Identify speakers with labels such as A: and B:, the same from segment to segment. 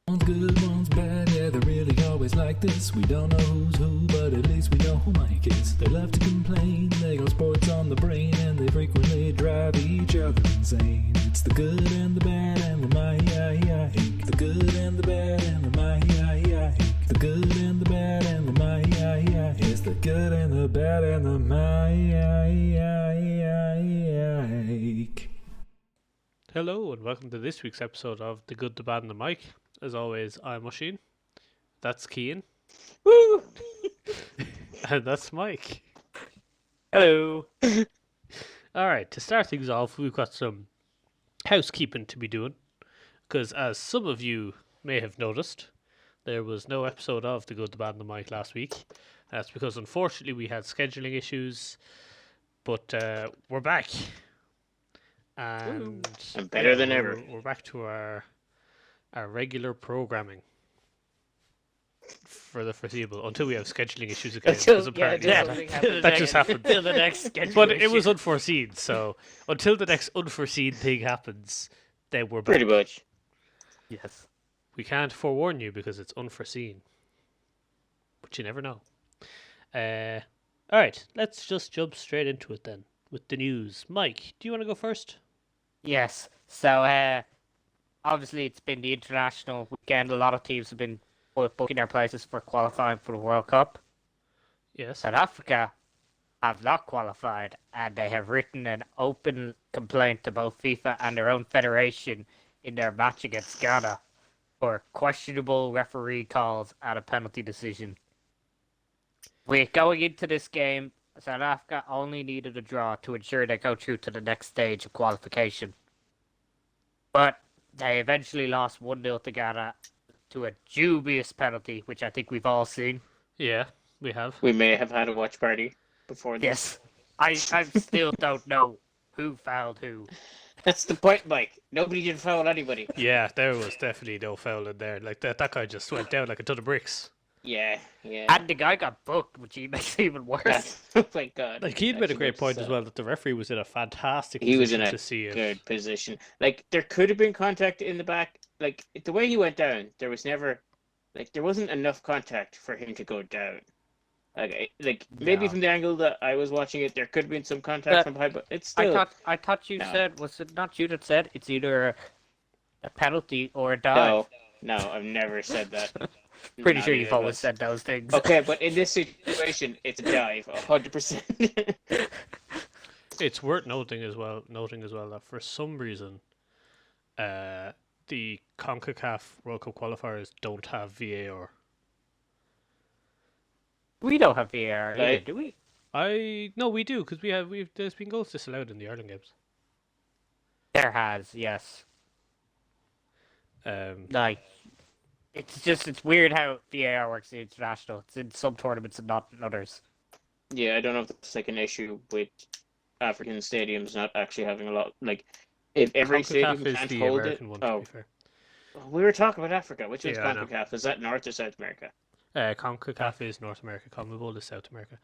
A: One's good, one's bad, yeah, they're really always like this. We don't know who's who, but at least we know who Mike is. They love to complain, they got sports on the brain, and they frequently drive each other insane. It's the good and the bad and the Mike. The good and the bad and the Mike. The good and the bad and the Mike. It's the good and the bad and the Mike.
B: Hello and welcome to this week's episode of The Good, the Bad and the Mike. As always, I'm Oisin. That's Cian.
C: Woo!
B: And that's Mike.
C: Hello.
B: Alright, to start things off, we've got some housekeeping to be doing. Because as some of you may have noticed, there was no episode of The Good, the Bad and the Mike last week. That's because unfortunately we had scheduling issues. But we're back. And
C: better than ever.
B: We're back to our regular programming for the foreseeable until we have scheduling issues again. That just happened.
C: Until the next schedule.
B: But it was unforeseen, so until the next unforeseen thing happens, then we're back.
C: Pretty much.
B: Yes. We can't forewarn you because it's unforeseen. But you never know. Alright, let's just jump straight into it then with the news. Mike, do you want to go first?
D: Yes. So, obviously, it's been the international weekend. A lot of teams have been booking their places for qualifying for the World Cup.
B: Yes.
D: South Africa have not qualified, and they have written an open complaint to both FIFA and their own federation in their match against Ghana for questionable referee calls and a penalty decision. We're going into this game. South Africa only needed a draw to ensure they go through to the next stage of qualification. But they eventually lost 1-0 to Ghana to a dubious penalty, which I think we've all seen.
B: Yeah, we have.
C: We may have had a watch party before this.
D: Yes. I still don't know who fouled who.
C: That's the point, Mike. Nobody did foul anybody.
B: Yeah, there was definitely no foul in there. Like that guy just went down like a ton of bricks.
C: Yeah.
D: And the guy got booked, which makes it even worse.
C: Oh my god.
B: Like he'd made a great point as well that the referee was in a fantastic position
C: He was in a
B: to see it.
C: good position. Like, there could have been contact in the back. Like, the way he went down, there was never... Like, there wasn't enough contact for him to go down. Maybe from the angle that I was watching it, there could have been some contact from behind, but it's still...
D: I thought you said, was it not you that said it's either a penalty or a dive?
C: No, I've never said that.
D: Pretty sure you've always said those things.
C: Okay, but in this situation, it's a dive, 100%.
B: It's worth noting as well that for some reason, the CONCACAF World Cup qualifiers don't have VAR.
D: We don't have VAR either,
C: Right.
D: do we?
B: No, we do because there's been goals disallowed in the Ireland games.
D: There has, yes. Like, it's weird how VAR works in international. It's in some tournaments and not in others.
C: Yeah, I don't know if it's like an issue with African stadiums not actually having a lot. Like, if every stadium
B: CONCACAF is
C: can't
B: the
C: hold
B: American
C: it.
B: one, to be fair.
C: We were talking about Africa. Which one's
B: Yeah, I know.
C: CONCACAF? Is that North or South America?
B: CONCACAF is North America. CONMEBOL is South America.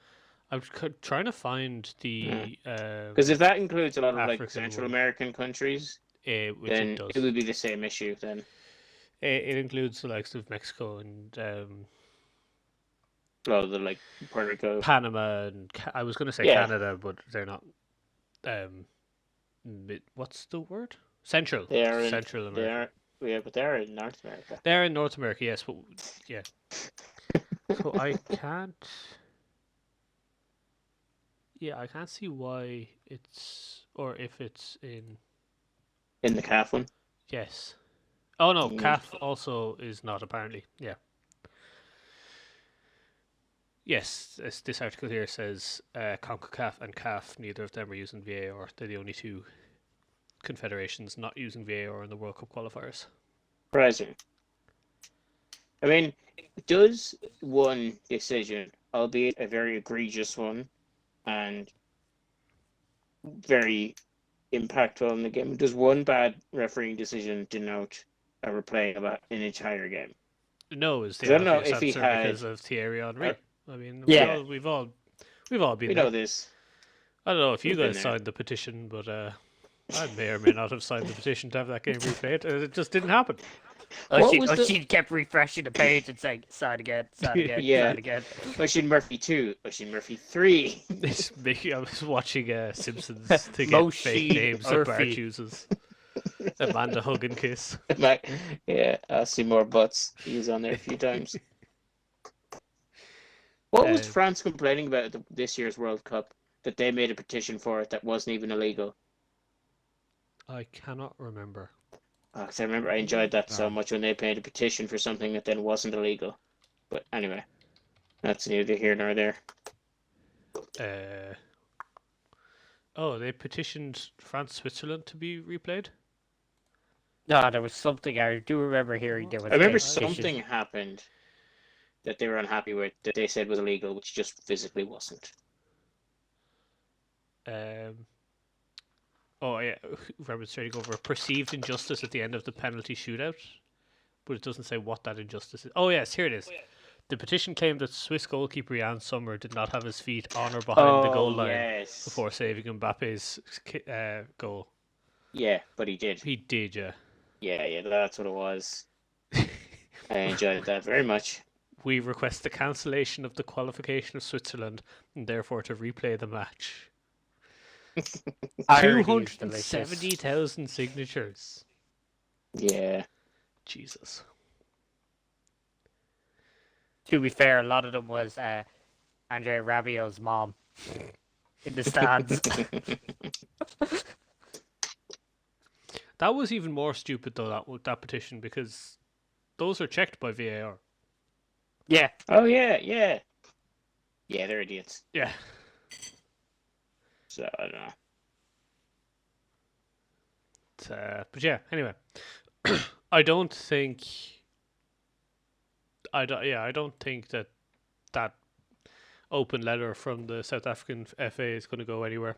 B: I'm trying to find the
C: Because if that includes a lot of like
B: African
C: Central
B: one.
C: American countries,
B: which
C: then
B: it does.
C: it would be the same issue. Then
B: It includes the likes of Mexico and
C: the like Puerto Rico.
B: Panama and I was going to say
C: Yeah.
B: Canada, but they're not. What's the word? Central.
C: They are in,
B: Central America.
C: but they're in North America.
B: They're in North America, yes. But yeah. So I can't. Yeah, I can't see why it's or if it's in.
C: In the CAF one.
B: Yes. Oh no,
C: Mm.
B: CAF also is not apparently. Yeah. Yes, this article here says CONCACAF and CAF, neither of them are using VAR. They're the only two confederations not using VAR in the World Cup qualifiers.
C: Surprising. I mean, does one decision, albeit a very egregious one, and very impactful in the game, does one bad refereeing decision denote a replay of an entire game?
B: No, is the
C: 'Cause I don't know
B: obvious
C: if he
B: answer
C: had-
B: because of Thierry Henry. I mean,
D: Yeah.
B: we've all been
C: We
B: there.
C: know this.
B: I don't know if you
C: We've been
B: guys
C: there.
B: signed the petition, but I may or may not have signed the petition to have that game replayed. It just didn't happen.
C: What was the-
D: She kept refreshing the page and saying, sign again,
C: Yeah.
D: sign again.
C: Ocean Murphy 2, Ocean Murphy 3.
B: It's me. I was watching Simpsons to get fake
D: Moshi
B: names that Bart
D: Murphy.
B: uses. Amanda Hug and Kiss.
C: Yeah, I'll see more butts. He's on there a few times. What was France complaining about at this year's World Cup? That they made a petition for it that wasn't even illegal.
B: I cannot remember.
C: Because I remember I enjoyed that so much when they made a petition for something that then wasn't illegal. But anyway, that's neither here nor there.
B: They petitioned France Switzerland to be replayed.
D: No, there was something I do remember hearing. There was.
C: I remember
D: a petition.
C: something happened that they were unhappy with that they said was illegal, which just physically wasn't.
B: Remonstrating over a perceived injustice at the end of the penalty shootout, but it doesn't say what that injustice is. Oh yes, here it is. The petition claimed that Swiss goalkeeper Jan Sommer did not have his feet on or behind the goal line before saving Mbappe's goal.
C: Yeah, but he did.
B: He did, yeah.
C: Yeah, that's what it was. I enjoyed that very much.
B: We request the cancellation of the qualification of Switzerland and therefore to replay the match.
D: Irony is delicious.
B: 270,000 signatures.
C: Yeah.
B: Jesus.
D: To be fair, a lot of them was Andre Rabiot's mom in the stands.
B: That was even more stupid though, that petition, because those are checked by VAR.
D: Yeah.
C: Oh yeah. Yeah, they're idiots.
B: Yeah.
C: So I don't know.
B: But yeah, anyway. I don't think that open letter from the South African FA is going to go anywhere.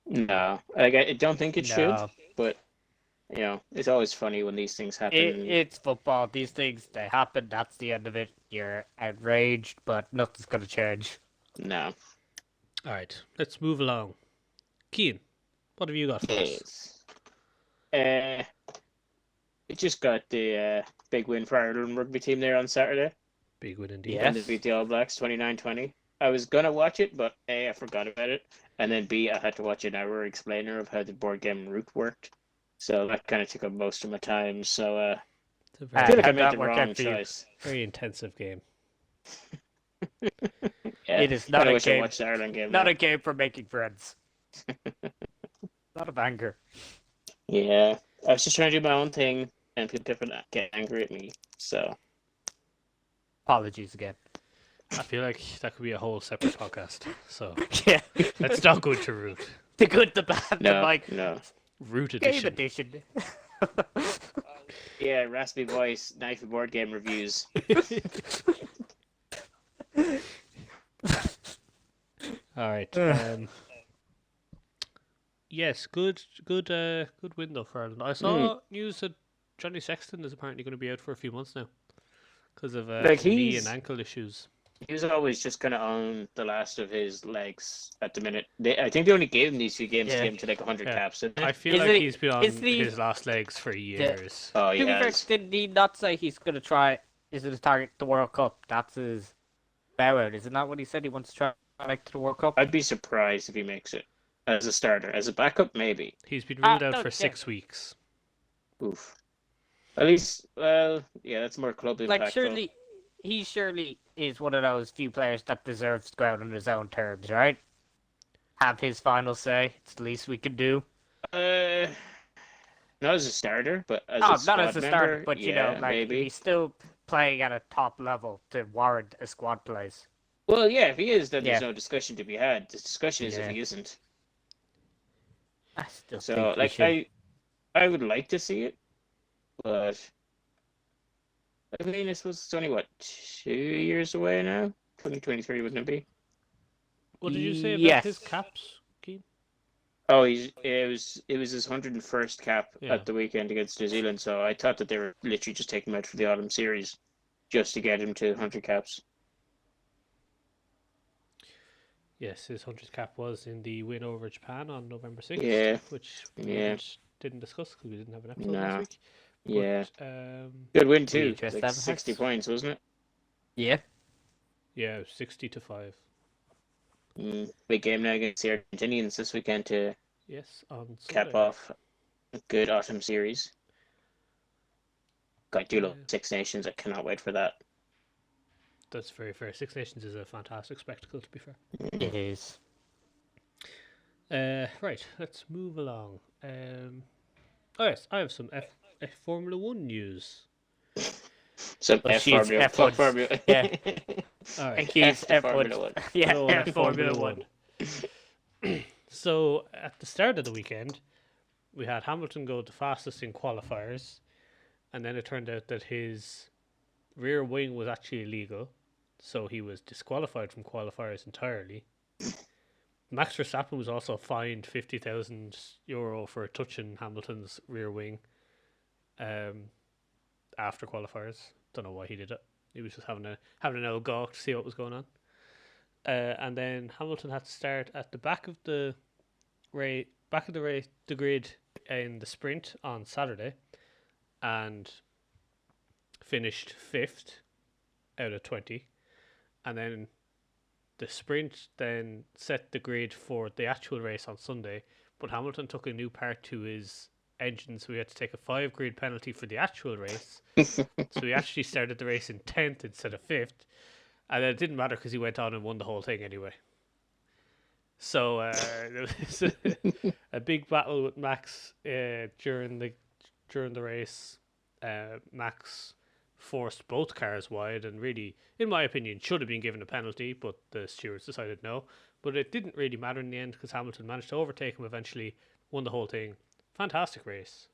C: No, like I don't think it should,
D: No.
C: but you know, it's always funny when these things happen.
D: It's football. These things, they happen. That's the end of it. You're outraged, but nothing's going to change.
C: No.
B: All right, let's move along. Keane, what have you got for us?
C: It just got the big win for Ireland rugby team there on Saturday.
B: Big win indeed.
C: And they beat the All Blacks 29-20. I was going to watch it, but A, I forgot about it. And then B, I had to watch an hour explainer of how the board game route worked. So that kind of took up most of my time. So I feel like I made the wrong choice.
B: Very intensive game.
C: Yeah,
D: It is not
C: I
D: a
C: wish I
D: game.
C: watched the Ireland game.
D: Not
C: now.
D: a game for making friends. Lot of anger.
C: Yeah, I was just trying to do my own thing, and people kept getting angry at me. So
D: Apologies again.
B: I feel like that could be a whole separate podcast. So
D: Yeah.
B: let's not go into root.
D: The good, the bad, the like
C: no.
B: Root
D: game
B: edition.
D: edition.
C: Yeah, raspy voice, knife and board game reviews.
B: All right. Yes, good win though for Ireland. I saw news that Johnny Sexton is apparently going to be out for a few months now because of knee and ankle issues.
C: He was always just kind of on the last of his legs at the minute. I think they only gave him these few games to get him to like 100 caps.
B: I feel like he's been on his last legs for years.
C: Oh,
D: To be fair, did he not say he's going to try? Is it a target the World Cup? That's his bow out. Isn't that what he said? He wants to try like to the World Cup.
C: I'd be surprised if he makes it as a starter. As a backup, maybe.
B: He's been ruled out for 6 weeks.
C: Oof. At least, well, yeah, that's more club impact.
D: Like he surely is one of those few players that deserves to go out on his own terms, right? Have his final say. It's the least we can do.
C: Not as a starter, but as a
D: not
C: squad
D: as a starter,
C: member,
D: but you
C: yeah,
D: know, like
C: maybe.
D: he's still playing at a top level to warrant a squad place.
C: Well, yeah, if he is, then there's no discussion to be had. The discussion is if
D: Yeah.
C: he isn't.
D: I still
C: So,
D: think
C: like, I would like to see it, but I mean, this was only what 2 years away now. 2023, wouldn't it be?
B: What did you say about
D: Yes.
B: his caps, Keane?
C: Oh, it was his 101st cap
B: Yeah.
C: at the weekend against New Zealand. So I thought that they were literally just taking him out for the autumn series, just to get him to 100 caps.
B: Yes, his 100th cap was in the win over Japan on November 6th,
C: Yeah.
B: which we
C: Yeah.
B: didn't discuss because we didn't have an episode
C: No.
B: last week.
C: Yeah.
B: But,
C: Good win too.
D: just
C: Like
D: have
C: 60
D: hearts.
C: points, wasn't it?
D: Yeah.
B: yeah, 60-5.
C: Big game now against the Argentinians this weekend to
B: Yes, on
C: cap
B: Sunday.
C: off a good autumn series. I do love
B: Yeah.
C: Six Nations. I cannot wait for that.
B: That's very fair. Six Nations is a fantastic spectacle, to be fair.
D: It is.
B: Right, let's move along. Oh yes, I have some F Formula One news.
C: Some
D: Well, she's
C: Fuck
D: F1's
C: Formula.
D: yeah.
B: All right,
D: And he's
C: F Formula
D: F1.
C: One.
D: Yeah,
B: Good old
D: F Formula 1.
B: So at the start of the weekend, we had Hamilton go the fastest in qualifiers, and then it turned out that his rear wing was actually illegal, so he was disqualified from qualifiers entirely. Max Verstappen was also fined €50,000 for touching Hamilton's rear wing after qualifiers. Don't know why he did it. He was just having an old gawk to see what was going on. And then Hamilton had to start at the back of the grid in the sprint on Saturday, and finished 5th out of 20. And then the sprint then set the grid for the actual race on Sunday, but Hamilton took a new part to his engine, so he had to take a 5 grid penalty for the actual race. So he actually started the race in 10th instead of 5th, and it didn't matter because he went on and won the whole thing anyway. So there was a big battle with Max during the race. Max forced both cars wide, and really, in my opinion, should have been given a penalty, but the stewards decided no. But it didn't really matter in the end because Hamilton managed to overtake him eventually, won the whole thing. Fantastic race.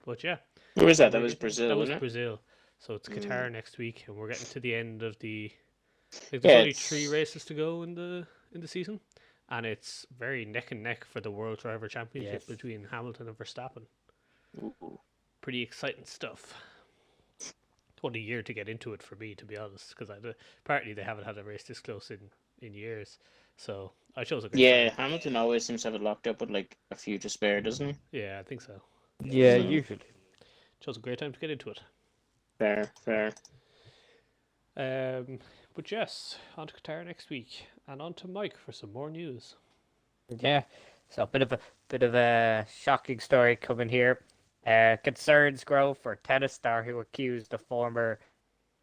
B: But yeah.
C: Where was that? That was Brazil,
B: That was
C: wasn't it?
B: Brazil. So it's Qatar next week, and we're getting to the end of the. There's
C: Yeah,
B: only
C: it's-
B: 3 races to go in the season, and it's very neck and neck for the World Driver Championship
D: Yes.
B: between Hamilton and Verstappen.
C: Ooh.
B: Pretty exciting stuff. What a year to get into it for me, to be honest, because apparently they haven't had a race this close in years. So I chose a great
C: Yeah,
B: time.
C: Hamilton always seems to have it locked up with like a few to spare, doesn't he?
B: Yeah, I think so.
D: Yeah,
C: So-
D: usually.
B: Chose a great time to get into it.
C: Fair.
B: But yes, on to Qatar next week, and on to Mike for some more news.
D: Yeah. So a bit of a shocking story coming here. Concerns grow for tennis star who accused the former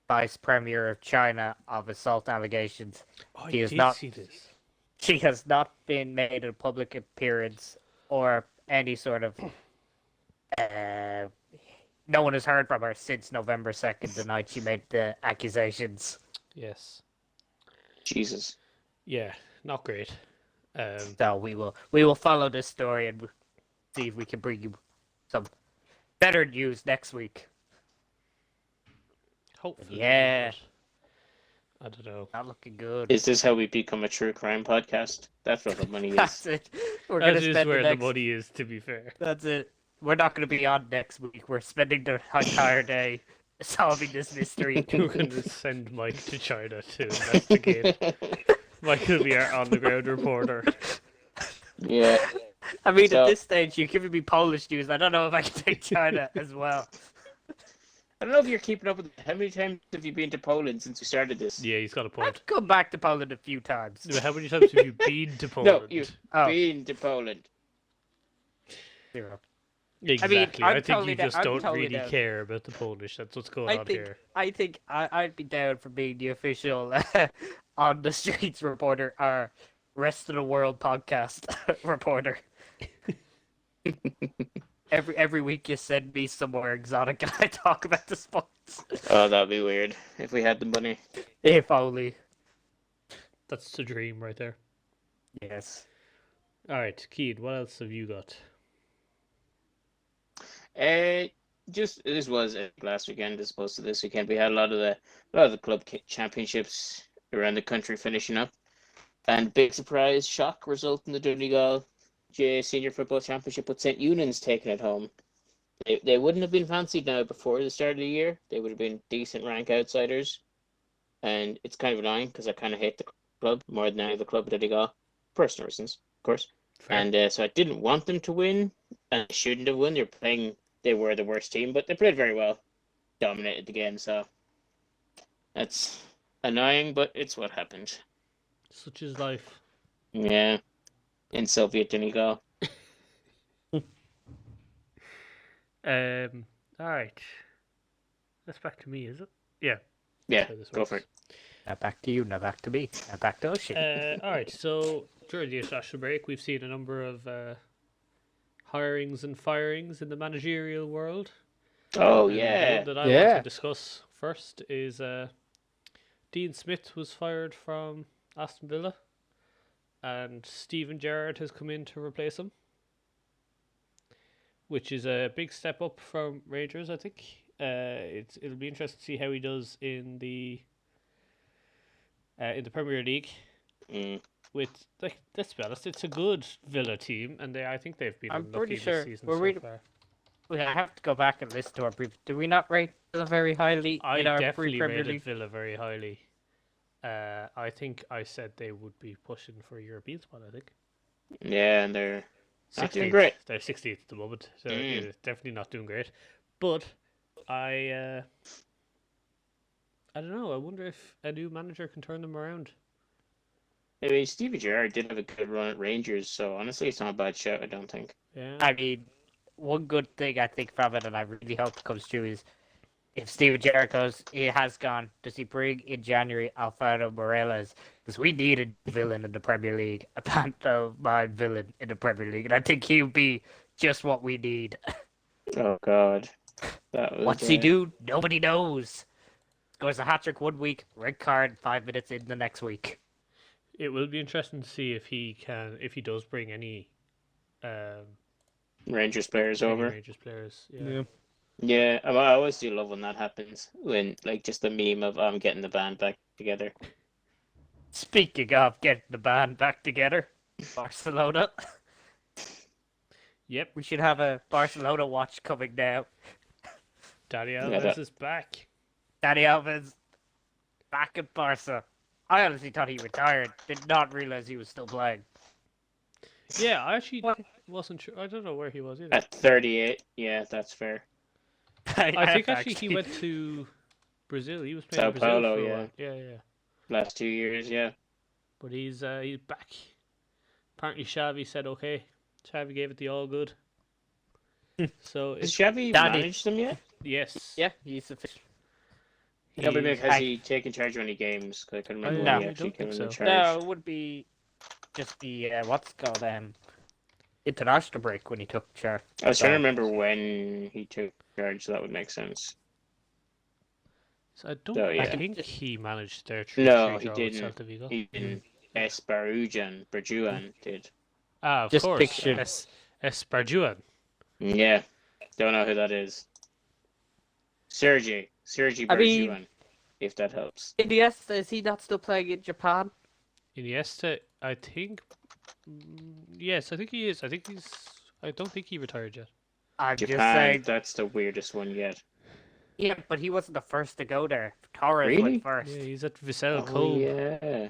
D: vice premier of China of assault allegations.
B: Oh, I
D: He is
B: did
D: not-
B: see this.
D: She has not been made a public appearance or any sort of. No one has heard from her since November 2nd, the night she made the accusations.
B: Yes.
C: Jesus.
B: Yeah, not great.
D: So we will follow this story and see if we can bring you some better news next week.
B: Hopefully.
D: Yeah.
B: but I don't know.
D: Not looking good.
C: Is this how we become a true crime podcast? That's what the money
D: That's
C: is.
D: it. We're
B: That
D: gonna
B: is
D: spend
B: where
D: the
B: the
D: next.
B: money is, to be fair.
D: That's it. We're not going to be on next week. We're spending the entire day solving this mystery.
B: We're going to send Mike to China to investigate. Mike will be our on-the-ground reporter.
C: Yeah.
D: I mean,
C: So-
D: at this stage, you're giving me Polish news. I don't know if I can take China as well.
C: I don't know if you're keeping up with how many times have you been to Poland since we started this?
B: Yeah, he's got a point.
D: I've come back to Poland a few times.
B: How many times have you been to Poland?
C: No, you've
D: Oh.
C: been to Poland.
D: 0.
B: Exactly.
D: I'm
B: I think
D: totally
B: you
D: down-
B: just
D: I'm
B: don't
D: totally
B: really
D: down.
B: care about the Polish. That's what's going
D: I
B: on
D: think
B: here.
D: I'd be down for being the official on the streets reporter or rest of the world podcast reporter. Every week you send me somewhere exotic and I talk about the sports.
C: Oh, that'd be weird if we had the money.
D: If only.
B: That's the dream right there.
D: Yes.
B: All right, Keed, what else have you got?
C: Just this was last weekend as opposed to this weekend. We had a lot of the club championships around the country finishing up, and big surprise, shock result in the Donegal GA Senior Football Championship with St. Eunan's taking it home. They wouldn't have been fancied now before the start of the year. They would have been decent rank outsiders, and it's kind of annoying because I kind of hate the club more than any of the club that they got. Personal reasons, of course.
B: Fair.
C: And so I didn't want them to win, and they shouldn't have won. They're playing they were the worst team, but they played very well, dominated the game. So that's annoying, but it's what happened.
B: Such is life.
C: Yeah, in Soviet Unigo.
B: All right. That's back to me, is it? Yeah.
C: Yeah,
B: That's how this
C: go
B: works.
C: for it.
D: Now back to you, now back to me, now back to Ocean.
B: All right. So during the international break, we've seen a number of hirings and firings in the managerial world.
C: Oh
B: The
C: yeah,
B: one that I want
D: Yeah.
B: to discuss first is Dean Smith was fired from Aston Villa, and Steven Gerrard has come in to replace him, which is a big step up from Rangers, I think. It'll be interesting to see how he does in the Premier League.
C: Mm.
B: With, like, let's be honest, it's a good Villa team, and I think they've been
D: I'm
B: unlucky
D: pretty
B: this
D: sure
B: season
D: we're
B: so
D: really-
B: far.
D: We have to go back and listen to our brief. Do we not rate Villa very highly
B: I
D: in our
B: definitely
D: pre-Premier
B: rated
D: League?
B: Villa very highly. I think I said they would be pushing for a European spot. I think
C: yeah, and they're not doing
B: 16th.
C: great.
B: They're 16th at the moment, so
C: Mm.
B: yeah, definitely not doing great. But I don't know. I wonder if a new manager can turn them around.
C: I mean, Stevie Gerrard did have a good run at Rangers, so honestly, it's not a bad shout. I don't think.
B: Yeah,
D: I mean, one good thing I think from it, and I really hope it comes true, is if Steven Gerrard goes, he has gone, does he bring in January Alfredo Morelos? Because we need a villain in the Premier League, a pantomime villain in the Premier League, and I think he'll be just what we need.
C: Oh God, that was.
D: What's he do? Nobody knows. Scores a hat-trick 1 week, red card 5 minutes in the next week.
B: it will be interesting to see if he does bring any
C: Rangers players
B: any
C: over.
B: Rangers players. Yeah.
C: Yeah, I always do love when that happens. When like just the meme of getting the band back together.
D: Speaking of getting the band back together, Barcelona.
B: Yep.
D: We should have a Barcelona watch coming now.
B: Daddy
C: Yeah,
B: Alves
C: that-
B: is back.
D: Dani Alves back at Barca. I honestly thought he retired. Did not realize he was still playing.
B: Yeah, I actually
D: What?
B: wasn't sure. I don't know where he was either.
C: At 38, yeah, that's fair.
B: I think actually he went to Brazil. He was playing
C: Sao
B: in Brazil
C: Paulo,
B: for a
C: yeah.
B: while. Yeah.
C: Last 2 years, yeah.
B: But he's back. Apparently Xavi said okay. Xavi gave it the all good. So
C: Has
B: it's
C: Xavi
D: Danny.
C: managed them yet?
B: yes.
D: Yeah, he's official.
C: No, but
B: He's-
C: has he taken charge of any games? 'Cause I couldn't remember
B: No,
C: when he
B: I
C: actually
B: don't
C: came
B: think
C: in
B: so.
C: charge.
D: No, it would be just the what's it called international break when he took charge.
C: I was trying to remember when he took charge, so that would make sense.
B: So I don't
C: So, yeah.
B: think he managed their
C: No, he
B: draw with
C: didn't.
B: Celta Vigo.
C: He didn't. Berjuan did.
B: Ah, of
D: Just
B: course.
D: picture-
B: Esparjuan.
C: Yeah, don't know who that is. Sergi
D: I mean-
C: Berjuan, if that helps.
D: Iniesta, is he not still playing in Japan?
B: Iniesta, I think. Yes, I think he is. I don't think he retired yet.
D: I'm just
C: Japan,
D: saying.
C: that's the weirdest one yet.
D: Yeah, but he wasn't the first to go there. Torres
C: Really?
D: went first.
B: Yeah, he's at Vissel
C: Oh,
B: Kobe.
C: yeah.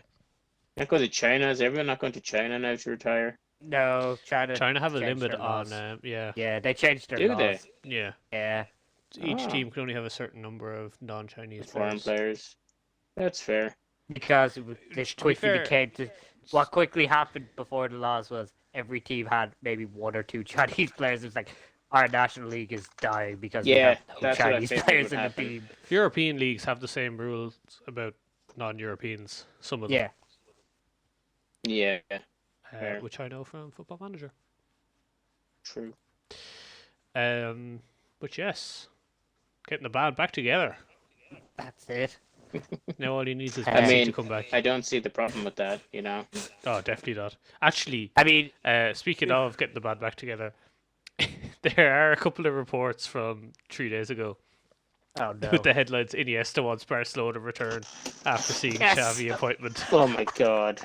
C: Not going to China. Is everyone not going to China now to retire?
D: No, China.
B: Trying to have a
D: changed
B: limit
D: their laws.
B: on. Yeah.
D: Yeah, they changed their
C: Do
D: laws.
C: they?
B: Yeah.
D: Yeah.
B: Each
C: Ah.
B: team can only have a certain number of non-Chinese
C: Foreign
B: players.
C: players. That's fair.
D: Because
B: To
D: this
B: be
D: quickly
B: fair-
D: became what quickly happened before the laws was every team had maybe one or two Chinese players. It was like our national league is dying because we
C: Yeah,
D: have no
C: that's what I
D: Chinese
C: figured
D: players
C: would
D: in the
C: happen.
D: team.
B: European leagues have the same rules about non-Europeans. Some of them,
D: Yeah,
C: Yeah, fair.
B: which I know from Football Manager.
C: true.
B: But yes, getting the band back together.
D: that's it.
B: Now all he needs is
D: I
B: Messi
C: mean,
B: to come back.
C: I don't see the problem with that, you know.
B: Oh, definitely not. Actually,
D: I mean,
B: speaking of getting the band back together, there are a couple of reports from 3 days ago
D: oh no.
B: with the headlines: Iniesta wants Barcelona return after seeing
D: Yes.
B: Xavi appointment.
C: Oh my god.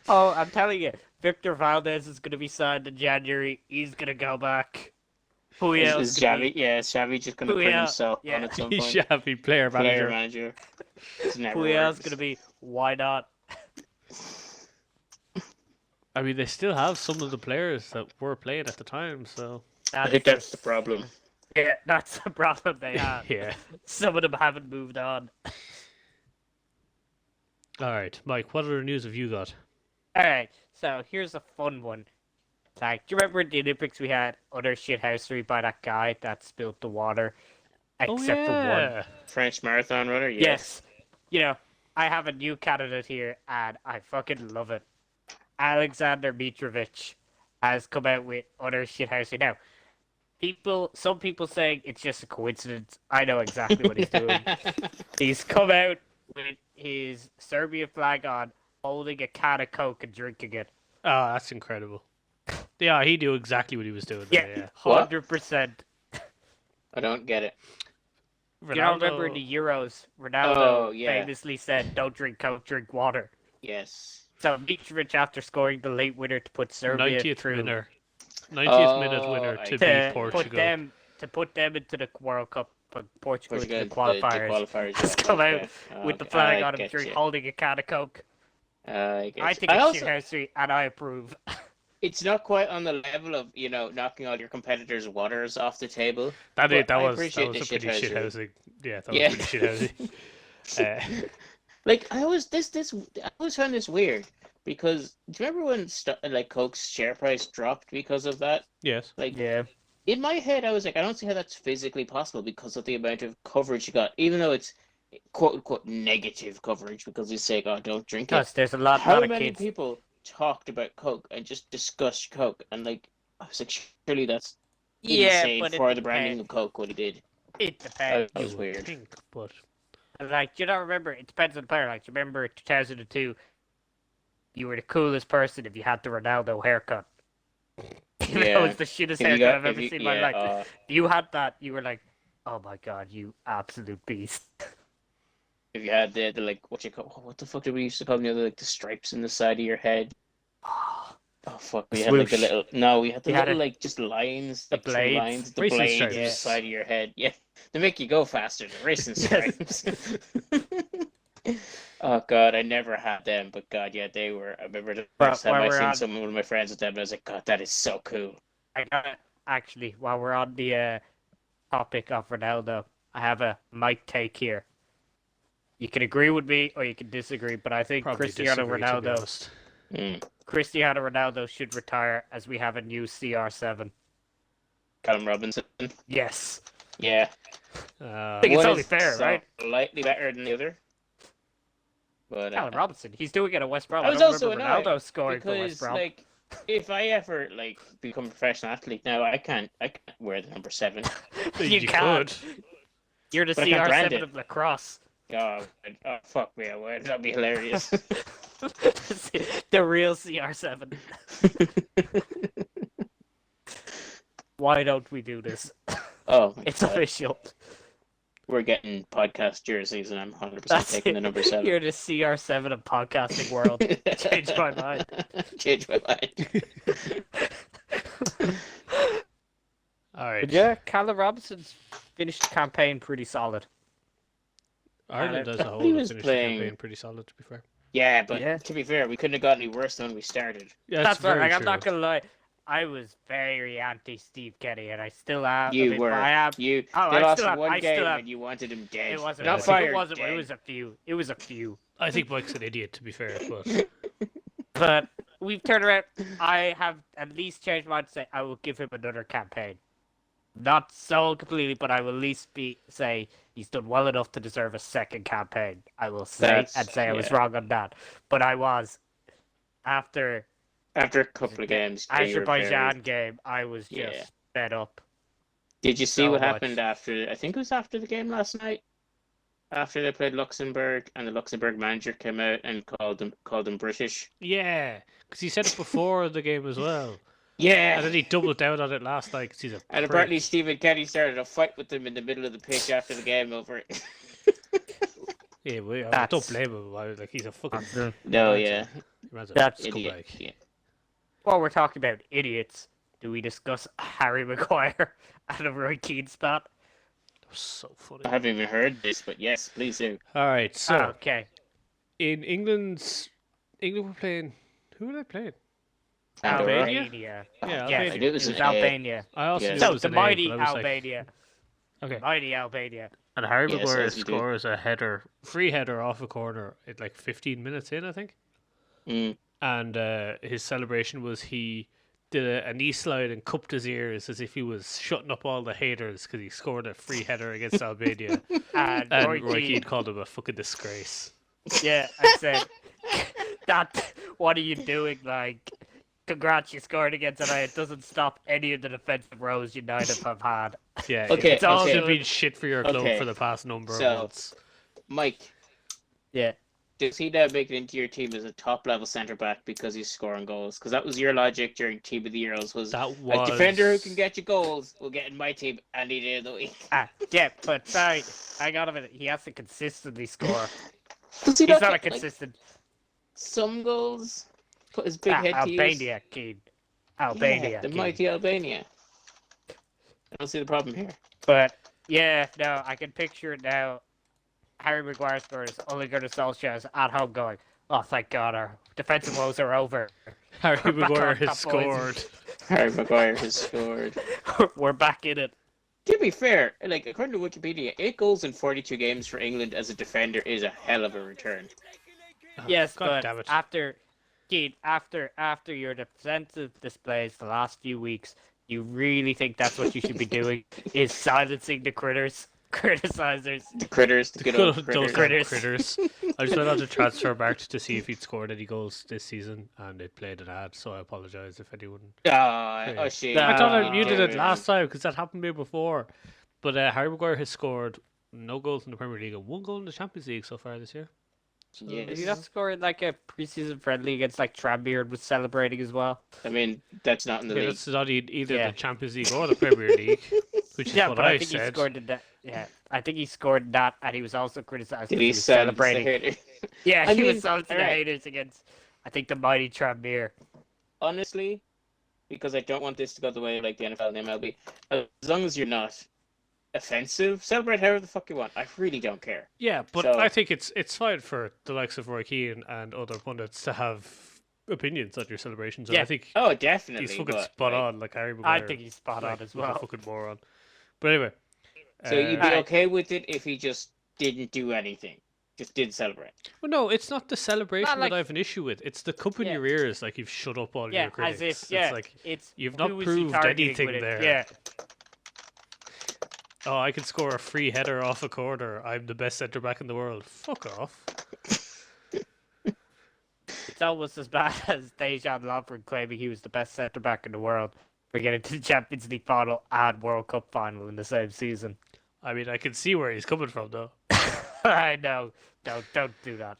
D: Oh, I'm telling you, Victor Valdez is going to be signed in January. He's going to go back. Who else?
C: Is Xavi, yeah, is Xavi just going to
D: Who
C: put
D: else?
C: himself
D: Yeah.
C: on at some point?
B: Xavi, player
C: Player
B: manager.
C: manager. It's never
D: Who else
C: works.
D: going to be? Why not?
B: I mean, they still have some of the players that were playing at the time, so
C: I think that's the problem.
D: Yeah, that's the problem they have.
B: Yeah.
D: Some of them haven't moved on.
B: All right, Mike. What other news have you got?
D: All right, so here's a fun one. Like, do you remember in the Olympics we had utter shithousery by that guy that spilled the water, except for one?
C: French marathon runner,
D: Yes. You know, I have a new candidate here, and I fucking love it. Alexander Mitrovic has come out with utter shithousery. Now, some people saying it's just a coincidence. I know exactly what he's doing. He's come out with his Serbian flag on, holding a can of Coke and drinking it.
B: Oh, that's incredible. Yeah, he knew exactly what he was doing.
D: Yeah,
B: There,
D: 100%.
C: I don't get it.
B: yeah.
D: You don't remember in the Euros, Ronaldo famously said, "Don't drink Coke, drink water."
C: Yes.
D: So Mitrovic, after scoring the late winner to put Serbia
B: 90th
D: through,
B: winner, 90th minute winner
C: I
B: to
C: get
B: beat
D: to
B: Portugal.
D: put them into the World Cup, put Portugal into the
C: Portugal,
D: qualifiers. Just
C: yeah,
D: come
C: okay.
D: out with the
C: Okay,
D: flag
C: I
D: on him,
C: get you.
D: holding a can of Coke.
C: I
D: I think it's shithousery, and I approve.
C: it's not quite on the level of knocking all your competitors' waters off the table.
B: That
C: but I
B: was
C: appreciate
B: a
C: the
B: pretty
C: shithousery.
B: shithousing. Yeah, that
C: Yeah.
B: was pretty shithousing.
C: Like I always found this weird because do you remember when Coke's share price dropped because of that?
B: Yes.
C: Like
D: Yeah.
C: in my head, I was like, I don't see how that's physically possible because of the amount of coverage you got, even though it's quote unquote negative coverage because you say, "Oh, don't drink it."
D: Because there's a lot
C: How
D: of
C: many
D: kids.
C: people talked about Coke and just discussed Coke and I was like, surely that's insane
D: but
C: for the branding of Coke what he did.
D: it depends.
C: That was
B: You would
C: weird.
B: think, but
D: Like, do you not remember? It depends on the player. Like, do you remember 2002? You were the coolest person if you had the Ronaldo haircut. That
C: Yeah.
D: was the shittest
C: If you
D: haircut
C: got-
D: I've
C: if
D: ever
C: you-
D: seen in my
C: yeah,
D: life. You had that, you were like, oh my god, you absolute beast.
C: if you had the what the fuck did we used to call them the other the stripes in the side of your head? Oh fuck, we had
D: Swoosh.
C: we had the
D: You had
C: little just lines,
D: the
C: trim
D: blades.
C: lines, the
B: Racing
C: blades
B: stripes.
C: on the side of your head. Yeah, they make you go faster. The racing stripes. Oh god, I never had them, but god, yeah, they were. I remember the
D: But
C: first time
D: while
C: I
D: we're
C: seen
D: on-
C: one of my friends with them, and I was like, God, that is so cool.
D: I got actually, while we're on the topic of Ronaldo, I have a mic take here. You can agree with me or you can disagree, but I think
B: probably
D: Cristiano
B: disagree, to be
D: Ronaldo
B: honest.
D: Cristiano Ronaldo should retire as we have a new CR7.
C: Callum Robinson.
D: Yes.
C: Yeah,
D: I think it's
C: one
D: only
C: is
D: fair, right?
C: Slightly better than the other. But
D: Callum Robinson, he's doing it at West Brom.
C: I was
D: don't
C: also
D: remember
C: annoyed
D: Ronaldo scoring for West
C: because
D: Brom.
C: like if I ever become a professional athlete now, I can't wear the number 7.
D: You
B: could.
D: can't. You're the
C: But I can't brand
D: CR7
C: it.
D: of lacrosse.
C: Oh, fuck me, I would. That'd be hilarious.
D: The real CR7. Why don't we do this?
C: Oh, my
D: It's
C: God.
D: official.
C: We're getting podcast jerseys, and I'm 100%
D: That's
C: taking
D: it.
C: the number 7.
D: You're the CR7 of podcasting world. Changed my mind.
C: Changed my mind.
B: All right.
D: But yeah, Callum Robinson's finished the campaign pretty solid.
B: Ireland as a whole
C: He
B: have
C: was
B: finished
C: playing-
B: the campaign pretty solid, to be fair.
C: Yeah, but
D: Yeah.
C: to be fair, we couldn't have got any worse than when we started.
B: Yeah,
D: That's right.
B: very
D: Like, I'm
B: true.
D: not gonna lie. I was very anti Steve Kenny, and I still am.
C: You
D: I mean,
C: were.
D: I am.
C: You
D: Oh,
C: they
D: I
C: lost
D: still am.
C: one
D: I still
C: game
D: am.
C: and you wanted him dead.
D: It wasn't.
C: Not
B: I think
C: fired.
D: It wasn't.
C: Dead.
D: It was a few. It was a few.
B: I think Mike's an idiot, to be fair, but
D: But we've turned around. I have at least changed my mind to say I will give him another campaign. Not sold completely, but I will at least say he's done well enough to deserve a second campaign. I will say I was wrong on that. But I was after
C: After a couple of games. you were
D: Azerbaijan game, I was
C: Yeah.
D: just fed up.
C: Did you see
D: so
C: what
D: much.
C: happened after? I think it was after the game last night. After they played Luxembourg, and the Luxembourg manager came out and called them British.
B: yeah, because he said it before the game as well,
C: Yeah.
B: and then he doubled down on it last night because he's a
C: And
B: prick.
C: apparently Stephen Kenny started a fight with them in the middle of the pitch after the game over it.
B: Yeah, well, I
D: That's-
B: don't blame him. Like he's a fucking
C: No,
B: man's
C: yeah.
B: man's a
D: That's
C: Idiot.
B: scumbag.
C: Yeah.
D: While we're talking about idiots, do we discuss Harry Mcguire and a Roy Keane spat?
B: That was so funny.
C: I haven't even heard this, but yes, please do.
B: All right, so
D: Okay.
B: in England were playing. Who were they playing?
C: Andorra.
B: Yeah,
D: Albania. Yes,
B: Albania.
C: I knew it was
D: it was
C: an A.
D: Albania.
B: I also
C: Yeah.
B: knew it
D: So
B: was
D: the
B: an A,
D: mighty
B: but I was
D: Albania.
B: like, okay.
D: Mighty Albania.
B: And Harry
C: Yes,
B: Maguire
C: as you do.
B: scores a header, free header off a corner at like 15 minutes in, I think.
C: Mm.
B: And his celebration was he did a knee slide and cupped his ears as if he was shutting up all the haters because he scored a free header against Albania.
D: And
B: And
D: Roy
B: Roy
D: Keane.
B: Keane called him a fucking disgrace.
D: Yeah, I said, that, what are you doing? Like, congrats, you scored against United. It doesn't stop any of the defensive rows United have had.
B: Yeah,
C: Okay,
B: it's also
C: okay.
B: been shit for your club
C: Okay.
B: for the past number of
C: So-
B: months.
C: Mike,
D: Yeah.
C: does he now make it into your team as a top-level centre-back because he's scoring goals? Because that was your logic during Team of the Euros, was
B: That
C: a
B: was
C: defender who can get you goals will get in my team any day of the week.
D: Yeah, but sorry, hang on a minute. He has to consistently score.
C: Does he
D: He's not a
C: get, like,
D: consistent.
C: some goals? Put his big head to use?
D: Albania, Keane. Albania.
C: Yeah, the
D: Keane.
C: mighty Albania. I don't see the problem here.
D: But yeah, no, I can picture it now. Harry Maguire scores. Ole Gunnar Solskjaer's at home going, "Oh, thank God, our defensive woes are over.
B: Harry
D: We're back
B: Maguire
D: on
B: has
D: top, boys."
B: scored.
C: Harry Maguire has scored.
D: We're back in it."
C: To be fair, like according to Wikipedia, 8 goals in 42 games for England as a defender is a hell of a return.
D: Yes,
B: God
D: but
B: damn it.
D: after, Keane, after your defensive displays the last few weeks, you really think that's what you should be doing? Is silencing the criticizers?
C: The critters, the good old
B: Those
C: critters.
D: Critters.
B: critters. I just went on to Transfermarkt to see if he'd scored any goals this season, and it played an ad, so I apologise if anyone.
C: Oh, shit.
B: I thought I
D: Ah.
B: muted it last time because that happened to me before. But Harry Maguire has scored no goals in the Premier League and 1 goal in the Champions League so far this year. So,
C: Yes.
D: Did he not score in like a preseason friendly against like Tranmere and was celebrating as well?
C: I mean, that's not in the
B: yeah,
C: league.
B: that's not either
D: Yeah.
B: the Champions League or the Premier League, which is
D: Yeah,
B: what
D: but
B: I,
D: I think he
B: said.
D: scored in that. Yeah, I think he scored in that, and he was also criticized
C: Did
D: because
C: he
D: he was
C: silence the
D: celebrating.
C: hater?
D: Yeah,
C: I
D: he
C: mean,
D: was silencing the
C: alright.
D: haters against, I think, the mighty Tranmere.
C: Honestly, because I don't want this to go the way of like the NFL and the MLB. As long as you're not offensive, celebrate however the fuck you want. I really don't care.
B: Yeah, but
C: So-
B: I think it's fine for the likes of Roy Keane and other pundits to have opinions on your celebrations. And
D: Yeah.
B: I think
C: Oh, definitely.
B: he's fucking
C: but,
B: spot
C: like,
B: on, like Harry Maguire.
D: I think he's spot
B: like,
D: on as
B: was a
D: well.
B: fucking moron. But anyway.
C: So you'd be
D: Alright.
C: okay with it if he just didn't do anything, just didn't celebrate.
B: Well, no, it's not the celebration
D: Not like-
B: that I have an issue with. It's the cup in
D: Yeah.
B: your ears, like you've shut up all
D: Yeah,
B: your critics.
D: as if, yeah,
B: It's like,
D: it's
B: you've not
D: who is he
B: proved
D: targeting
B: anything
D: with it?
B: there.
D: Yeah,
B: oh, I can score a free header off a corner. I'm the best centre back in the world. Fuck off.
D: it's almost as bad as Dejan Lovren claiming he was the best centre back in the world for getting to the Champions League final and World Cup final in the same season.
B: I mean, I can see where he's coming from, though.
D: I know. Don't do that.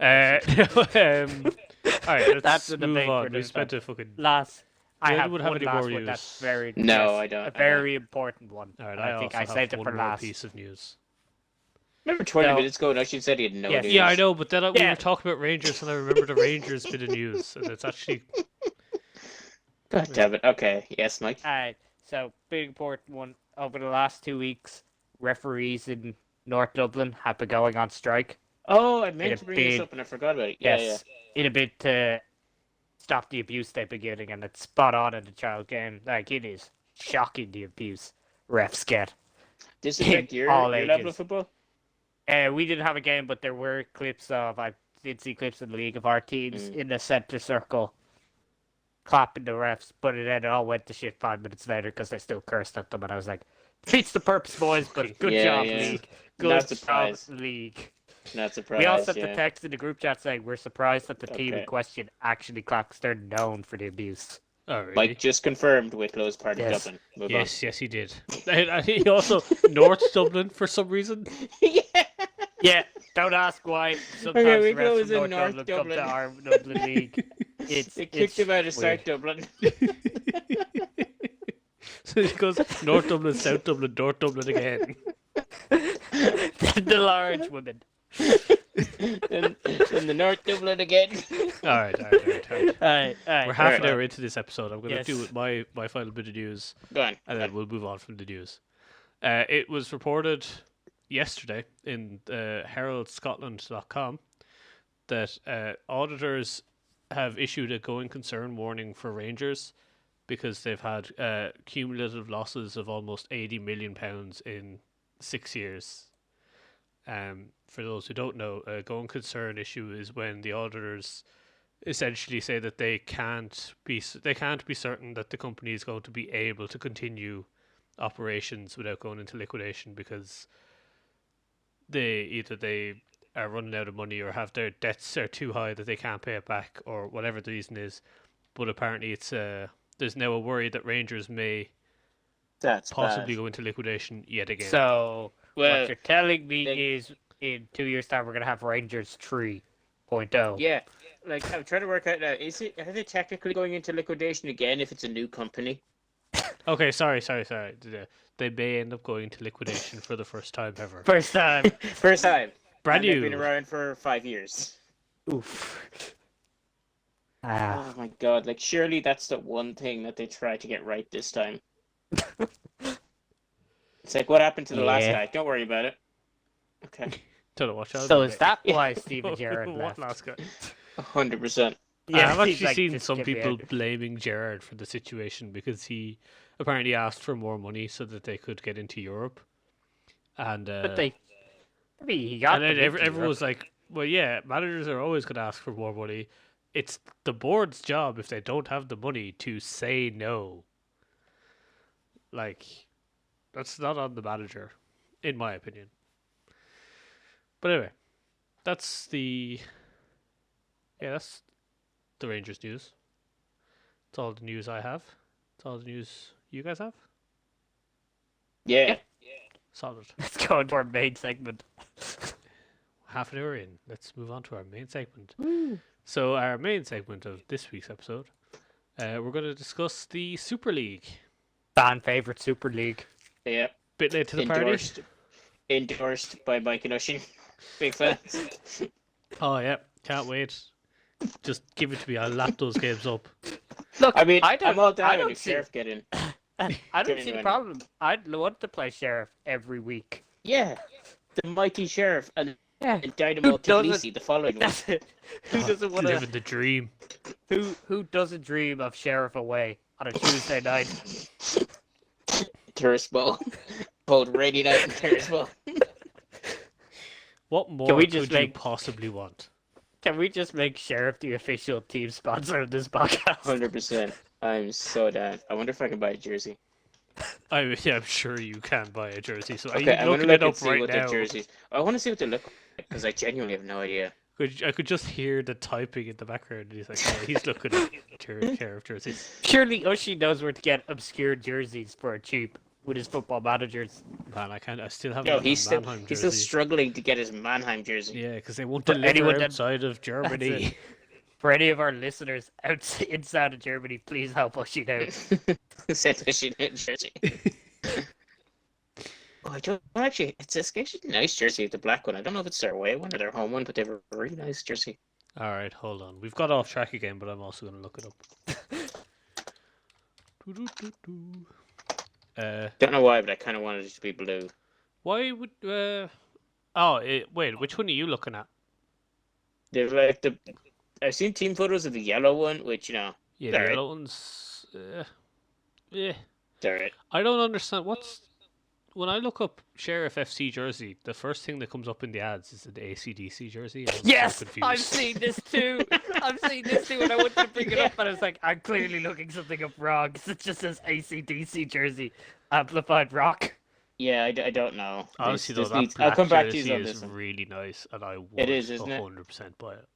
B: All right, let's
D: That's a
B: move
D: debate for
B: on. We
D: another
B: spent a fucking.
D: Last, I
B: Does
D: have
B: anyone have
D: one
B: any
D: last
B: more
D: one that's
B: news?
D: very
C: No,
D: yes,
C: I don't.
D: a very important one.
B: All right,
D: and I think
B: also
D: I
B: have
D: saved it
B: one
D: for
B: more
D: last.
B: piece of news.
C: Remember 20
D: No.
C: minutes ago, and she said he had no
D: Yes.
C: news.
B: Yeah, I know, but then we
D: Yeah.
B: were talking about Rangers, and I remember the Rangers bit of news, and it's actually
C: God damn it. Okay, yes, Mike.
D: Alright, so big important one. Over the last 2 weeks, referees in North Dublin have been going on strike.
C: Oh, I meant
D: a
C: to bring this
D: big-
C: up and I forgot about it. Yeah,
D: Yes, in a bit to stop the abuse they've been getting, and it's spot on in the child game. Like, it is shocking the abuse refs get.
C: This
D: in
C: affect your
D: all
C: level of
D: ages.
C: football?
D: We didn't have a game, but there were clips of, I did see clips in the league of our teams in the centre circle clapping the refs, but then it all went to shit 5 minutes later because they still cursed at them, and I was like, defeats the purpose, boys, but good
C: Yeah,
D: job,
C: yeah.
D: league.
C: Not
D: Good job,
C: surprised.
D: league.
C: Not surprised.
D: We also sent
C: yeah.
D: the text in the group chat saying we're surprised that the team in
C: Okay.
D: question actually claps. They're known for the abuse.
B: oh, really?
C: Mike just confirmed Wicklow's part
D: Yes.
C: of Dublin. Move
B: Yes, he did. And he also North Dublin for some reason.
C: on. yeah.
D: Yeah, don't ask why. Sometimes
C: Okay,
D: the
C: we go
D: refs
C: as
D: from
C: in
D: North
C: North
D: Dublin come to
C: Dublin.
D: our Dublin league.
C: They kicked him out of South
D: weird.
C: Dublin.
B: So he goes North Dublin, South Dublin, North Dublin again.
D: The large women.
C: in the North Dublin again.
B: All right.
D: Alright.
B: We're half an
C: Right.
B: hour into this episode. I'm going to
D: Yes.
B: do my final bit of news,
C: Go on.
B: and then we'll move on from the news. It was reported yesterday in heraldscotland.com that auditors have issued a going concern warning for Rangers because they've had cumulative losses of almost £80 million in 6 years. For those who don't know, a going concern issue is when the auditors essentially say that they can't be certain that the company is going to be able to continue operations without going into liquidation because they are running out of money or have their debts are too high that they can't pay it back or whatever the reason is. But apparently it's there's now a worry that Rangers may
C: That's
B: possibly
C: bad.
B: go into liquidation yet again.
D: So
C: Well,
D: what you're telling me
C: they-
D: is in 2 years' time we're gonna have Rangers 3.0.
C: Yeah, like I'm trying to work out now. Are they technically going into liquidation again if it's a new company?
B: Okay, sorry. They may end up going into liquidation for the first time ever.
D: First time.
C: First time.
B: Brand
C: And they've been
B: new.
C: around for 5 years.
D: Oof. Ah.
C: Oh my god! Like surely that's the one thing that they try to get right this time. It's like what happened to the last
D: Yeah.
C: guy? Don't worry about it. Okay,
B: Don't know what y'all
D: So
B: did
D: is
B: there.
D: that why Steven Gerrard
B: What
D: left?
B: last guy?
C: 100%.
B: I've
D: he's
B: actually
D: like,
B: seen
D: "Just
B: some
D: get me
B: people
D: out."
B: blaming Gerrard for the situation because he apparently asked for more money so that they could get into Europe. And
D: But I mean, he got
B: and then
D: them into
B: everyone was
D: Europe.
B: like, well, yeah, managers are always going to ask for more money. It's the board's job if they don't have the money to say no. Like, that's not on the manager, in my opinion. But anyway, that's the Rangers news. That's all the news I have. That's all the news you guys have.
C: Yeah.
B: Solid.
D: Let's go into our main segment.
B: Half an hour in. Let's move on to our main segment. So our main segment of this week's episode, we're going to discuss the Super League.
D: Fan favorite Super League.
C: Yeah.
B: Bit late to the party.
C: Endorsed by Mike and Ushin. Big fans.
B: Oh yeah, can't wait. Just give it to me. I'll lap those games up.
D: Look,
C: I mean,
D: I
C: I'm all
D: I
C: down
D: don't
C: if
D: see,
C: Sheriff get in.
D: I don't see the
C: Genuinely.
D: problem. I'd want to play Sheriff every week.
C: Yeah. The mighty Sheriff and
D: Yeah.
C: Dynamo
D: Who doesn't-
C: Tbilisi the following week.
D: That's it. Who doesn't want
B: Living
D: to?
B: the dream.
D: Who doesn't dream of Sheriff away on a Tuesday night?
C: Tourist Bowl. Both rainy night and Tourist Bowl.
B: What more
D: we
B: could
D: just
B: you
D: make-
B: possibly want?
D: Can we just make Sheriff the official team sponsor of this podcast?
C: 100%. I'm so down. I wonder if I can buy a jersey.
B: I'm sure you can buy a jersey. So
C: Okay,
B: I'm
C: I'm gonna
B: looking
C: look
B: it
C: and
B: up
C: see
B: right
C: what
B: now.
C: the jerseys. I want to see what they look like because I genuinely have no idea.
B: I could just hear the typing in the background. And he's like, yeah, he's looking at Sheriff jerseys.
D: Surely Ushi knows where to get obscure jerseys for cheap with his football managers.
B: Man, I still haven't.
C: No,
B: got my
C: he's still
B: Mannheim
C: he's still
B: jersey.
C: struggling to get his Mannheim jersey.
B: Yeah, because they won't
D: For
B: deliver
D: anyone that-
B: outside of
D: That's
B: Germany.
D: it. For any of our listeners inside of Germany, please help Ushi out.
C: Said that she didn't jersey. Oh, I don't actually. It's actually a nice jersey, the black one. I don't know if it's their away one or their home one, but they have a really nice jersey.
B: All right, hold on. We've got off track again, but I'm also going to look it up.
C: Don't know why, but I kind of wanted it to be blue.
B: Why would? Wait. Which one are you looking at?
C: They're like the. I've seen team photos of the yellow one, which
B: Yeah, the
C: Alright.
B: yellow ones. Yeah.
C: they're it.
B: I don't understand when I look up Sheriff FC jersey, the first thing that comes up in the ads is the ACDC jersey. And I'm so
D: Yes,
B: confused.
D: I've seen this too. I've seen this too, and I wanted to bring it up, and I was like, I'm clearly looking something up wrong because it just says ACDC jersey, amplified rock.
C: Yeah, I don't know.
B: Honestly,
C: This
B: though, that
C: needs-
B: black
C: I'll come back to
B: jersey
C: you on
B: is
C: this one.
B: really nice, and I would
C: It is, isn't it?
B: 100% buy it.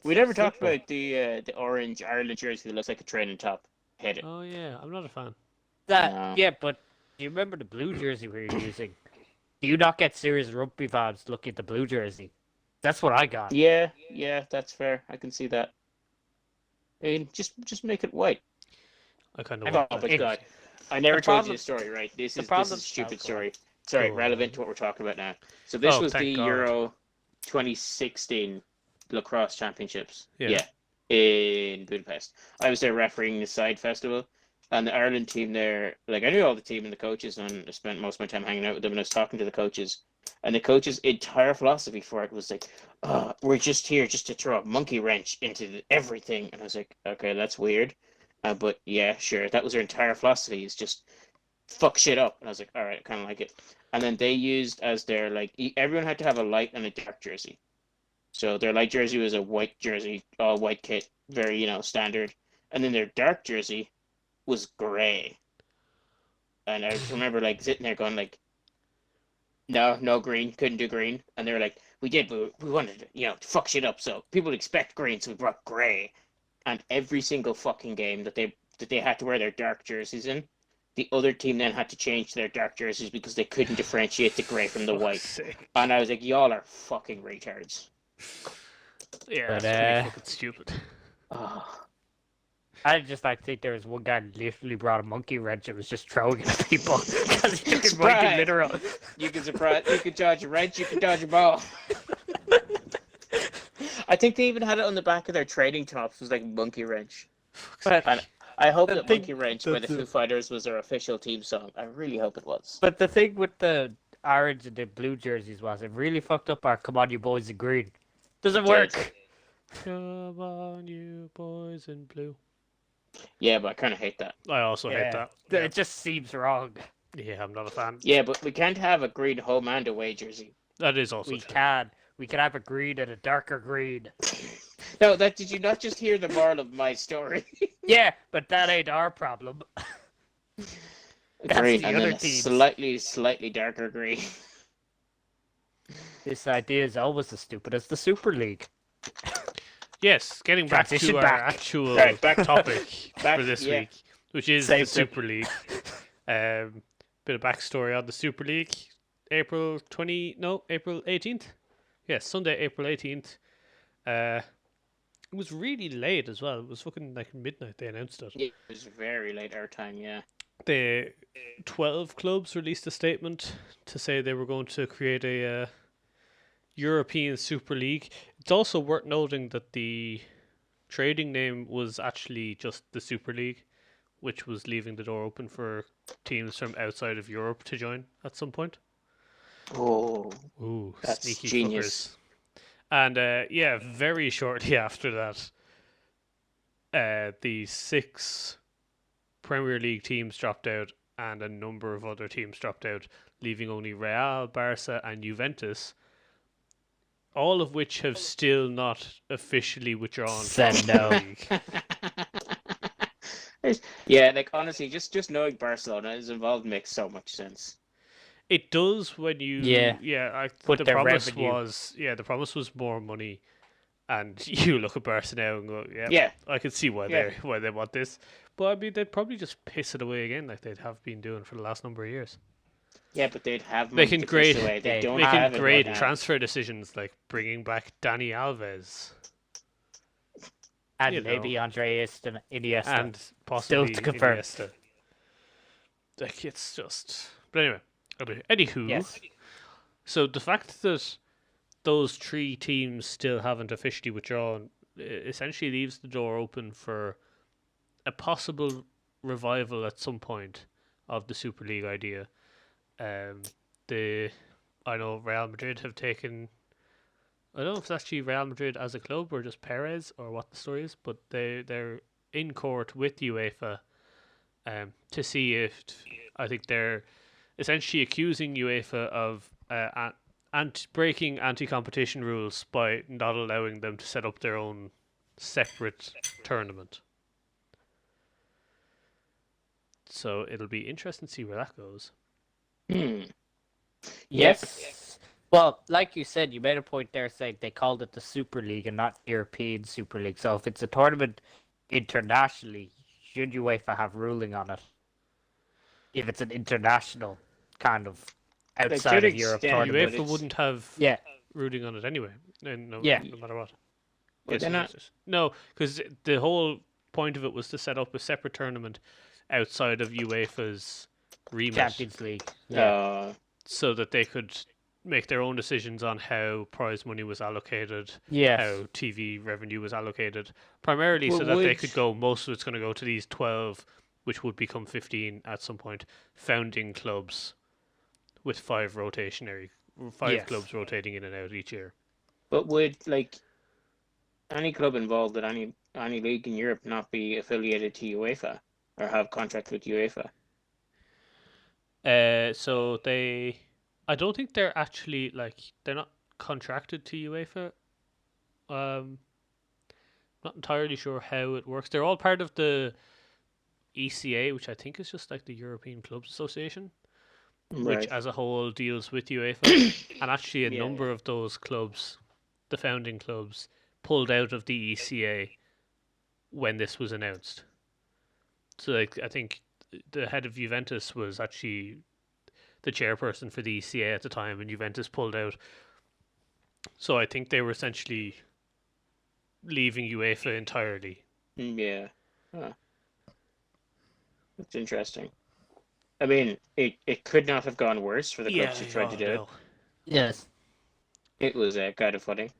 C: We never talked
D: simple.
C: about the orange Ireland jersey that looks like a training top. Hate it.
B: Oh yeah, I'm not a fan.
C: No.
D: Yeah, but do you remember the blue jersey we were using? Do you not get serious rugby fans looking at the blue jersey? That's what I got.
C: Yeah, that's fair. I can see that. I mean, just make it white.
B: I kind
D: I
B: of
D: know,
B: want
C: Oh
B: that.
C: my
D: it-
C: god. I never
D: the
C: told
D: problem-
C: you the story, right? This
D: the
C: is
D: problem-
C: a stupid
D: oh, go on.
C: story. Sorry,
B: Go
C: relevant
B: on.
C: to what we're talking about now. So this
B: Oh,
C: was
B: thank
C: the
B: God.
C: Euro 2016 Lacrosse Championships.
B: Yeah.
C: In Budapest. I was there refereeing the side festival, and the Ireland team there, like I knew all the team and the coaches, and I spent most of my time hanging out with them, and I was talking to the coaches, And the coach's entire philosophy for it was like, we're just here just to throw a monkey wrench into everything. And I was like, okay, that's weird. But yeah, sure. That was their entire philosophy, is just fuck shit up. And I was like, all right, I kind of like it. And then they used as their, like, everyone had to have a light and a dark jersey. So their light jersey was a white jersey, all white kit, very, standard. And then their dark jersey was gray. And I remember, like, sitting there going, like, no green, couldn't do green. And they were like, we did, but we wanted to, to fuck shit up. So people expect green, so we brought gray. And every single fucking game that they had to wear their dark jerseys in, the other team then had to change their dark jerseys because they couldn't differentiate the grey from the white.
B: Sake.
C: And I was like, y'all are fucking retards.
B: Yeah,
D: But,
B: that's pretty fucking stupid.
C: Oh.
D: I just think there was one guy who literally brought a monkey wrench and was just throwing it at people because he took it monkey literal.
C: You can dodge a wrench, you can dodge a ball. I think they even had it on the back of their trading tops, was like monkey wrench. And I hope that Monkey Wrench by the Foo Fighters was their official team song. I really hope it was.
D: But the thing with the orange and the blue jerseys was it really fucked up our "Come on, you boys in green." Doesn't work.
B: Come on, you boys in blue.
C: Yeah, but I kind of hate that.
B: I also hate that.
D: It just seems wrong.
B: Yeah, I'm not a fan.
C: Yeah, but we can't have a green home and away jersey.
B: That is also
D: We
B: true.
D: can. We can have a green and a darker green.
C: No, did you not just hear the moral of my story?
D: Yeah, but that ain't our problem. That's
C: Green
D: the
C: and
D: other
C: then a
D: teams.
C: slightly darker green.
D: This idea is always as stupid as the Super League.
B: Yes, getting back to
D: Transition
B: our
D: back.
B: actual
C: Right, back-
B: topic
C: back-
B: for this
C: yeah.
B: week, which is
D: Same
B: the
D: thing.
B: Super League. Bit of backstory on the Super League. April 18th. Yes, Sunday, April 18th. It was really late as well. It was fucking like midnight they announced it.
C: Yeah, it was very late our time, yeah.
B: The 12 clubs released a statement to say they were going to create a European Super League. It's also worth noting that the trading name was actually just the Super League, which was leaving the door open for teams from outside of Europe to join at some point.
C: Oh,
B: Ooh,
C: That's
B: sneaky
C: genius.
B: fuckers. And very shortly after that, the 6 Premier League teams dropped out and a number of other teams dropped out, leaving only Real, Barca and Juventus, all of which have still not officially withdrawn
D: Said
B: from
D: no.
B: the league.
C: Yeah, like honestly, just knowing Barcelona is involved makes so much sense.
B: It does when you
D: Put
B: the
D: their
B: promise
D: revenue.
B: the promise was more money, and you look at Barca now and go,
C: Yeah.
B: I can see why
C: Yeah.
B: they want this, but I mean they'd probably just piss it away again like they'd have been doing for the last number of years,
C: Yeah, but they'd have money
B: making
C: to piss
B: great
C: away. They don't
B: making
C: have it
B: great
C: right now.
B: transfer decisions like bringing back Dani Alves
D: And
B: You know.
D: maybe Andreas and Iniesta.
B: and possibly
D: to confirm.
B: Iniesta. Like it's just, but anywho,
D: Yes.
B: So the fact that those 3 teams still haven't officially withdrawn essentially leaves the door open for a possible revival at some point of the Super League idea. I know Real Madrid have taken. I don't know if it's actually Real Madrid as a club or just Perez or what the story is, but they're in court with UEFA to see if I think they're essentially accusing UEFA of breaking anti-competition rules by not allowing them to set up their own separate tournament. So it'll be interesting to see where that goes.
D: Yes. Well, like you said, you made a point there saying they called it the Super League and not European Super League. So if it's a tournament internationally, should UEFA have ruling on it? If it's an international kind of outside
C: to
D: of Europe
C: extent,
D: tournament.
C: but
B: UEFA
C: it's-
B: wouldn't have
D: Yeah.
B: ruling on it anyway. No
D: Yeah.
B: matter what.
C: But
B: Yes,
C: they're not-
B: yes. No, because the whole point of it was to set up a separate tournament outside of UEFA's remit,
D: Champions League.
B: so that they could make their own decisions on how prize money was allocated,
D: Yes.
B: how TV revenue was allocated, primarily so
C: Well,
B: that they
C: would-
B: could go, most of it's going to go to these 12, which would become 15 at some point, founding clubs with 5 rotationary 5
D: Yes.
B: clubs rotating in and out each year.
C: But would like any club involved in any league in Europe not be affiliated to UEFA or have contract with UEFA?
B: So I don't think they're actually they're not contracted to UEFA. Not entirely sure how it works. They're all part of the ECA, which I think is just like the European Clubs Association, which
C: Right.
B: as a whole deals with UEFA. And actually, a
C: Yeah,
B: number of those clubs, the founding clubs, pulled out of the ECA when this was announced. So, like, I think the head of Juventus was actually the chairperson for the ECA at the time, and Juventus pulled out. So, I think they were essentially leaving UEFA entirely.
C: Yeah. Huh. That's interesting. I mean, it could not have gone worse for the clubs who tried to do it.
D: Yes.
C: It was kind of funny.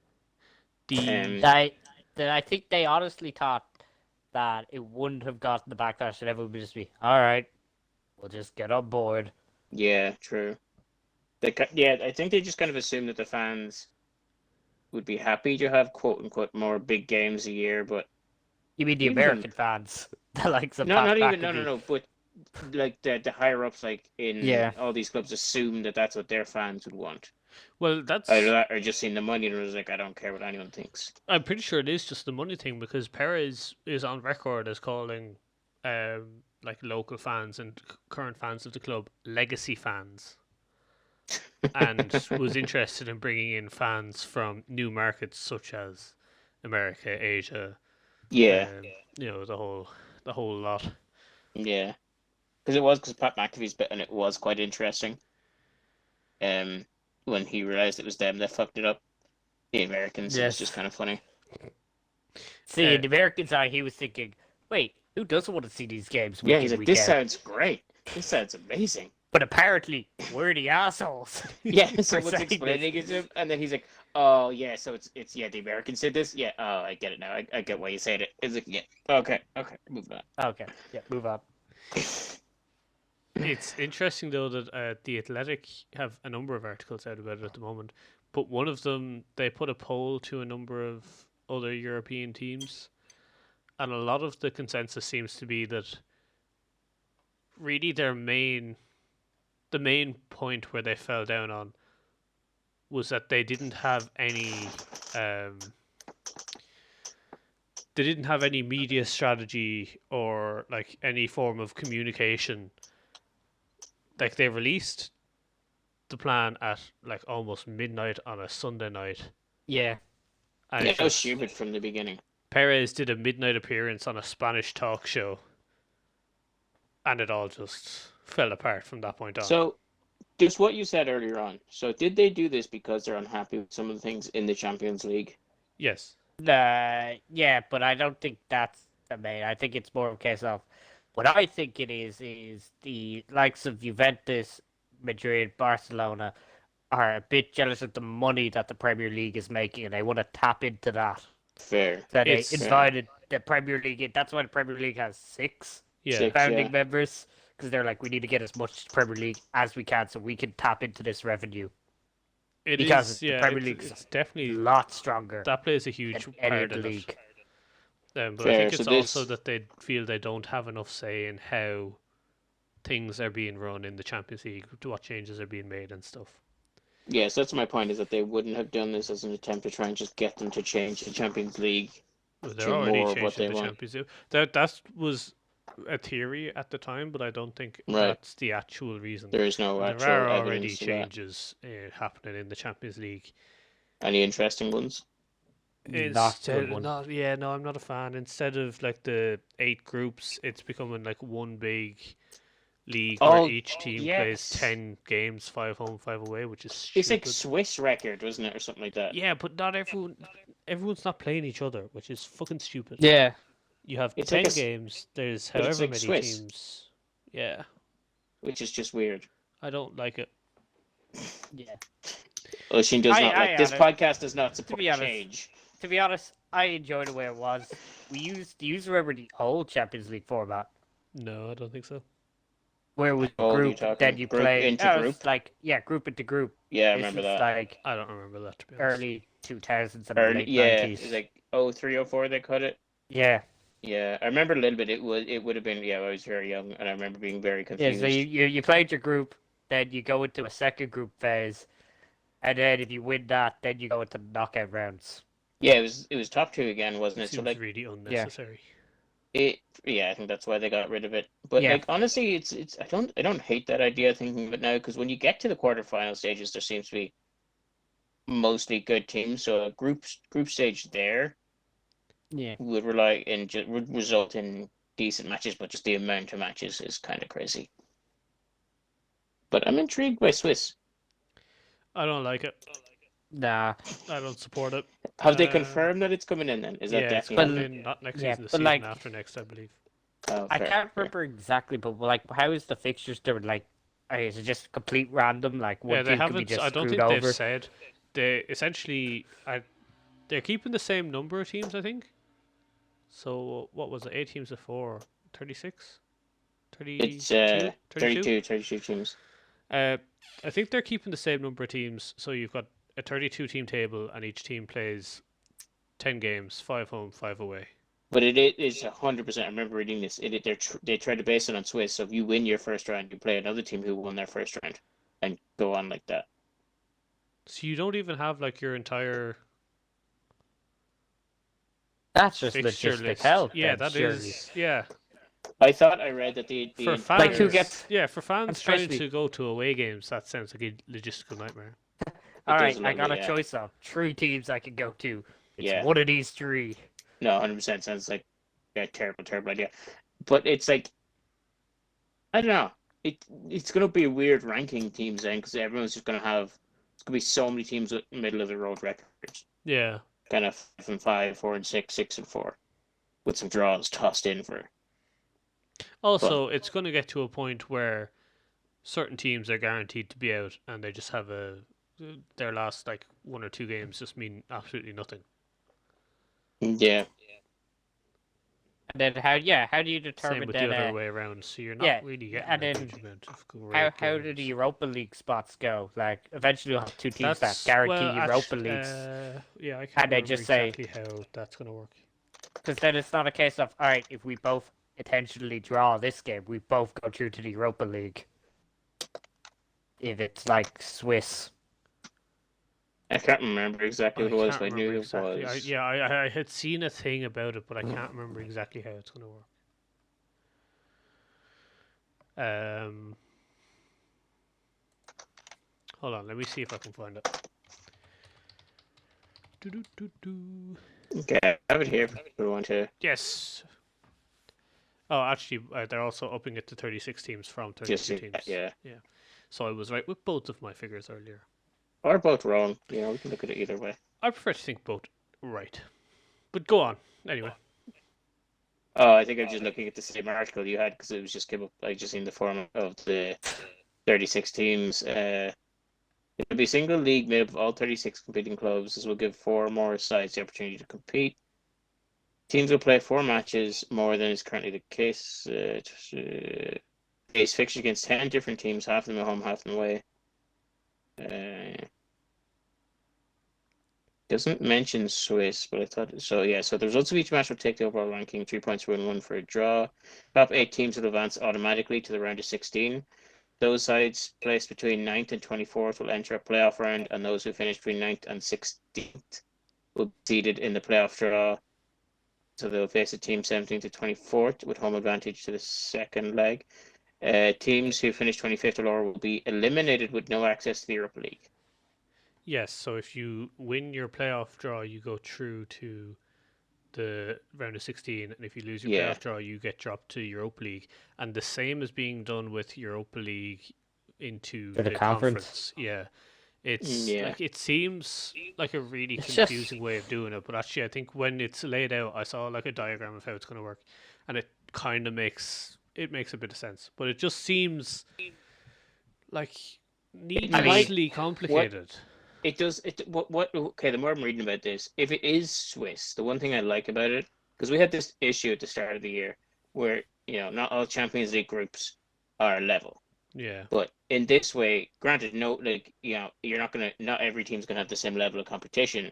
D: I think they honestly thought that it wouldn't have gotten the backlash, and everyone would just be, all right, we'll just get on board.
C: Yeah, true. I think they just kind of assumed that the fans would be happy to have quote unquote more big games a year, but
D: You mean the
C: Even-
D: American fans? The likes of
C: no,
D: Pat
C: not even
D: McAfee.
C: no, but like the higher ups, like in
D: Yeah.
C: all these clubs, assume that that's what their fans would want.
B: Well, that's.
C: Either that or just seeing the money and it was like, I don't care what anyone thinks.
B: I'm pretty sure it is just the money thing because Perez is on record as calling, like local fans and current fans of the club legacy fans, and was interested in bringing in fans from new markets such as America, Asia.
C: Yeah,
B: The whole lot.
C: yeah. Because Pat McAfee's bit and it was quite interesting. When he realized it was them that fucked it up, the Americans, it was
D: Yes.
C: just kind of funny.
D: See, the American side, he was thinking, wait, who doesn't want to see these games?
C: Yeah,
D: week
C: he's
D: in,
C: like,
D: week
C: this
D: out?"
C: sounds great. This sounds amazing.
D: But apparently, we're the assholes.
C: Yeah,
D: for
C: someone's
D: saying
C: explaining it to him, and then he's like, "Oh yeah, so it's the Americans did this. Yeah, oh I get it now. I get why you said it. It's like, yeah, okay, move on."
D: Okay, yeah, move on.
B: It's interesting though that the Athletic have a number of articles out about it at the moment, but one of them they put a poll to a number of other European teams, and a lot of the consensus seems to be that really the main point where they fell down on was that they didn't have any media strategy or like any form of communication. Like they released the plan at like almost midnight on a Sunday night.
D: Yeah.
B: And
C: Yeah,
B: it
C: it was
B: just-
C: stupid from the beginning.
B: Perez did a midnight appearance on a Spanish talk show, and it all just fell apart from that point on.
C: So, just what you said earlier on. So, did they do this because they're unhappy with some of the things in the Champions League?
B: yes,
D: Yeah, but I don't think that's the main. I think it's more of a case of what I think it is the likes of Juventus, Madrid, Barcelona are a bit jealous of the money that the Premier League is making, and they want to tap into that.
C: Fair.
D: So they
B: It's-
D: invited the Premier League in. That's why the Premier League has 6
B: yeah,
C: Six.
D: founding
C: Yeah.
D: members, because they're like, we need to get as much Premier League as we can so we can tap into this revenue.
B: it
D: because
B: is.
D: the
B: Yeah,
D: Premier
B: it's,
D: League's
B: it's
D: A
B: definitely
D: lot stronger
B: that plays a huge
D: than any
B: part
D: other
B: in it.
D: league.
B: But I
C: Fair,
B: think
C: so
B: it's
C: this-
B: also that they feel they don't have enough say in how things are being run in the Champions League, to what changes are being made and stuff.
C: Yes, that's my point. Is that they wouldn't have done this as an attempt to try and just get them to change the Champions League.
B: Well,
C: To
B: they're already
C: more of what
B: changing
C: they
B: the
C: want.
B: Champions League. That was a theory at the time, but I don't think
C: Right.
B: that's the actual reason.
C: There is no
B: There
C: actual
B: are already
C: evidence of that.
B: changes happening in the Champions League.
C: Any interesting ones?
D: Not good
B: Instead,
D: one.
B: no, I'm not a fan. Instead of like the 8 groups, it's becoming like one big league
C: Oh,
B: where each team plays
C: yes.
B: 10 games, 5 home, 5 away, which is
C: It's like
B: stupid.
C: Swiss record, wasn't it, or something like that?
B: Yeah, but not everyone's not playing each other, which is fucking stupid.
D: Yeah.
B: You have
C: It's
B: 10
C: like a s-
B: games, there's
C: but it's
B: however
C: like
B: many
C: Swiss.
B: teams. Yeah,
C: Which is just weird.
B: I don't like it.
D: Yeah.
C: Oisin does
D: I-
C: not
D: I
C: like this
D: honest-
C: podcast does not support
D: be honest,
C: change.
D: To be honest, I enjoyed the way it was. Do you remember the old Champions League format?
B: No, I don't think so.
D: where it was
C: Oh, you're
D: group,
C: talking
D: then you
C: group
D: play.
C: into
D: Oh,
C: group?
D: it's like group into group.
C: Yeah, I
D: This
C: remember
D: is
C: that.
D: like
B: I don't remember that, to be honest.
D: early 2000s and
C: Early,
D: late
C: yeah, it was
D: 90s.
C: like 03, 04 they cut it.
D: Yeah,
C: Yeah, I remember a little bit. It would have been, yeah, I was very young, and I remember being very
D: yeah. So
C: confused.
D: you played your group, then you go into a second group phase, and then if you win that, then you go into knockout rounds.
C: Yeah, it was top two again, wasn't
B: It
C: it? So
B: seems
C: like
B: really unnecessary.
C: yeah, I think that's why they got rid of it. But
D: Yeah.
C: like honestly, it's I don't hate that idea thinking of it now, because when you get to the quarterfinal stages, there seems to be mostly good teams. So a group stage there
D: Yeah.
C: would would result in decent matches, but just the amount of matches is kind of crazy. But I'm intrigued by Swiss.
B: I don't like it.
D: Nah.
B: I don't support it.
C: Have they confirmed that it's coming in then? Is that
B: Yeah, it's
C: definitely
B: coming in not next
D: yeah,
B: season, the
D: but,
B: season
D: like,
B: after next, I believe.
C: Oh,
D: I
C: fair,
D: can't
C: fair.
D: remember exactly, but like, how is the fixtures doing? Like, is it just complete random? Like,
B: Yeah,
D: one
B: they
D: team could be
B: haven't.
D: just
B: I don't
D: screwed
B: think
D: over.
B: they've said. They essentially, they're keeping the same number of teams, I think. So what was it? 8 teams before 36,
C: It's
B: 32, 32.
C: 32 teams.
B: I think they're keeping the same number of teams. So you've got a 32 team table, and each team plays 10 games, 5 home, 5 away.
C: But it is 100%. I remember reading this. They tried to base it on Swiss. So if you win your first round, you play another team who won their first round, and go on like that.
B: So you don't even have like your entire
D: That's just
B: fixture
D: logistic
B: list.
D: hell.
B: Yeah,
D: then,
B: that is.
D: surely.
B: Yeah,
C: I thought I read that the
B: for fans.
D: Like, who gets-
B: Yeah, for fans trying
D: especially-
B: to go to away games, that sounds like a logistical nightmare.
D: All
C: does
D: right,
C: a
D: I
C: little
D: got
C: bit,
D: a
C: yeah.
D: choice of 3 teams I can go to. It's
C: Yeah.
D: one of these 3.
C: No, 100% sounds like a terrible idea. But it's like, I don't know. It's gonna be a weird ranking teams then, because everyone's just gonna have. It's gonna be so many teams with middle of the road records,
B: Yeah.
C: kind of 5 and 5, 4 and 6, 6 and 4, with some draws tossed in for.
B: Also, it's going to get to a point where certain teams are guaranteed to be out, and they just have their last like 1 or 2 games just mean absolutely nothing.
C: Yeah.
D: And then how do you
B: Same
D: determine
B: with
D: that?
B: the other way around. So you're not
D: yeah,
B: really getting
D: and
B: a
D: then
B: huge amount of great
D: how do the
B: games.
D: Europa League spots go? Like, eventually you'll have 2 teams
B: That's
D: that guarantee
B: well,
D: Europa
B: actu-
D: Leagues.
B: Yeah, I can't
D: And they
B: remember
D: just say-
B: exactly how that's going to work.
D: Because then it's not a case of, all right, if we both intentionally draw this game, we both go through to the Europa League. If it's like Swiss.
C: I can't remember exactly what it was, but I knew it
B: exactly.
C: was.
B: I had seen a thing about it, but I can't remember exactly how it's going to work. Hold on, let me see if I can find it. Do.
C: Okay, I have it here if we want to.
B: Yes. Oh, actually, they're also upping it to 36 teams from 32
C: Just see
B: teams.
C: that, yeah.
B: So I was right with both of my figures earlier.
C: Or both wrong. You know, we can look at it either way.
B: I prefer to think both right. But go on, anyway.
C: Oh, I think I'm just looking at the same article you had, because it was just came up. I just seen the format of the 36 teams. It'll be a single league made up of all 36 competing clubs. This will give 4 more sides the opportunity to compete. Teams will play 4 matches, more than is currently the case. Face fixtures against 10 different teams, half of them at home, half of them away. Doesn't mention Swiss, but I thought so. Yeah, so the results of each match will take the overall ranking. 3 points for win, 1 for a draw. Top 8 teams will advance automatically to the round of 16. Those sides placed between 9th and 24th will enter a playoff round, and those who finish between 9th and 16th will be seeded in the playoff draw. So they'll face a team 17th to 24th with home advantage to the second leg. Teams who finish 25th or lower will be eliminated with no access to the Europa League.
B: Yes, so if you win your playoff draw, you go through to the round of 16, and if you lose your
C: Yeah.
B: playoff draw, you get dropped to Europa League. And the same is being done with Europa League into
D: To the conference.
B: Yeah. It's
C: Yeah.
B: like it seems like a really
D: It's just-
B: confusing way of doing it, but actually I think when it's laid out, I saw like a diagram of how it's going to work, and it kind of makes a bit of sense, but it just seems like needlessly complicated.
C: It does. Okay, the more I'm reading about this, if it is Swiss, the one thing I like about it, because we had this issue at the start of the year where, you know, not all Champions League groups are level.
B: Yeah.
C: But in this way, granted, no, like, not every team's gonna have the same level of competition,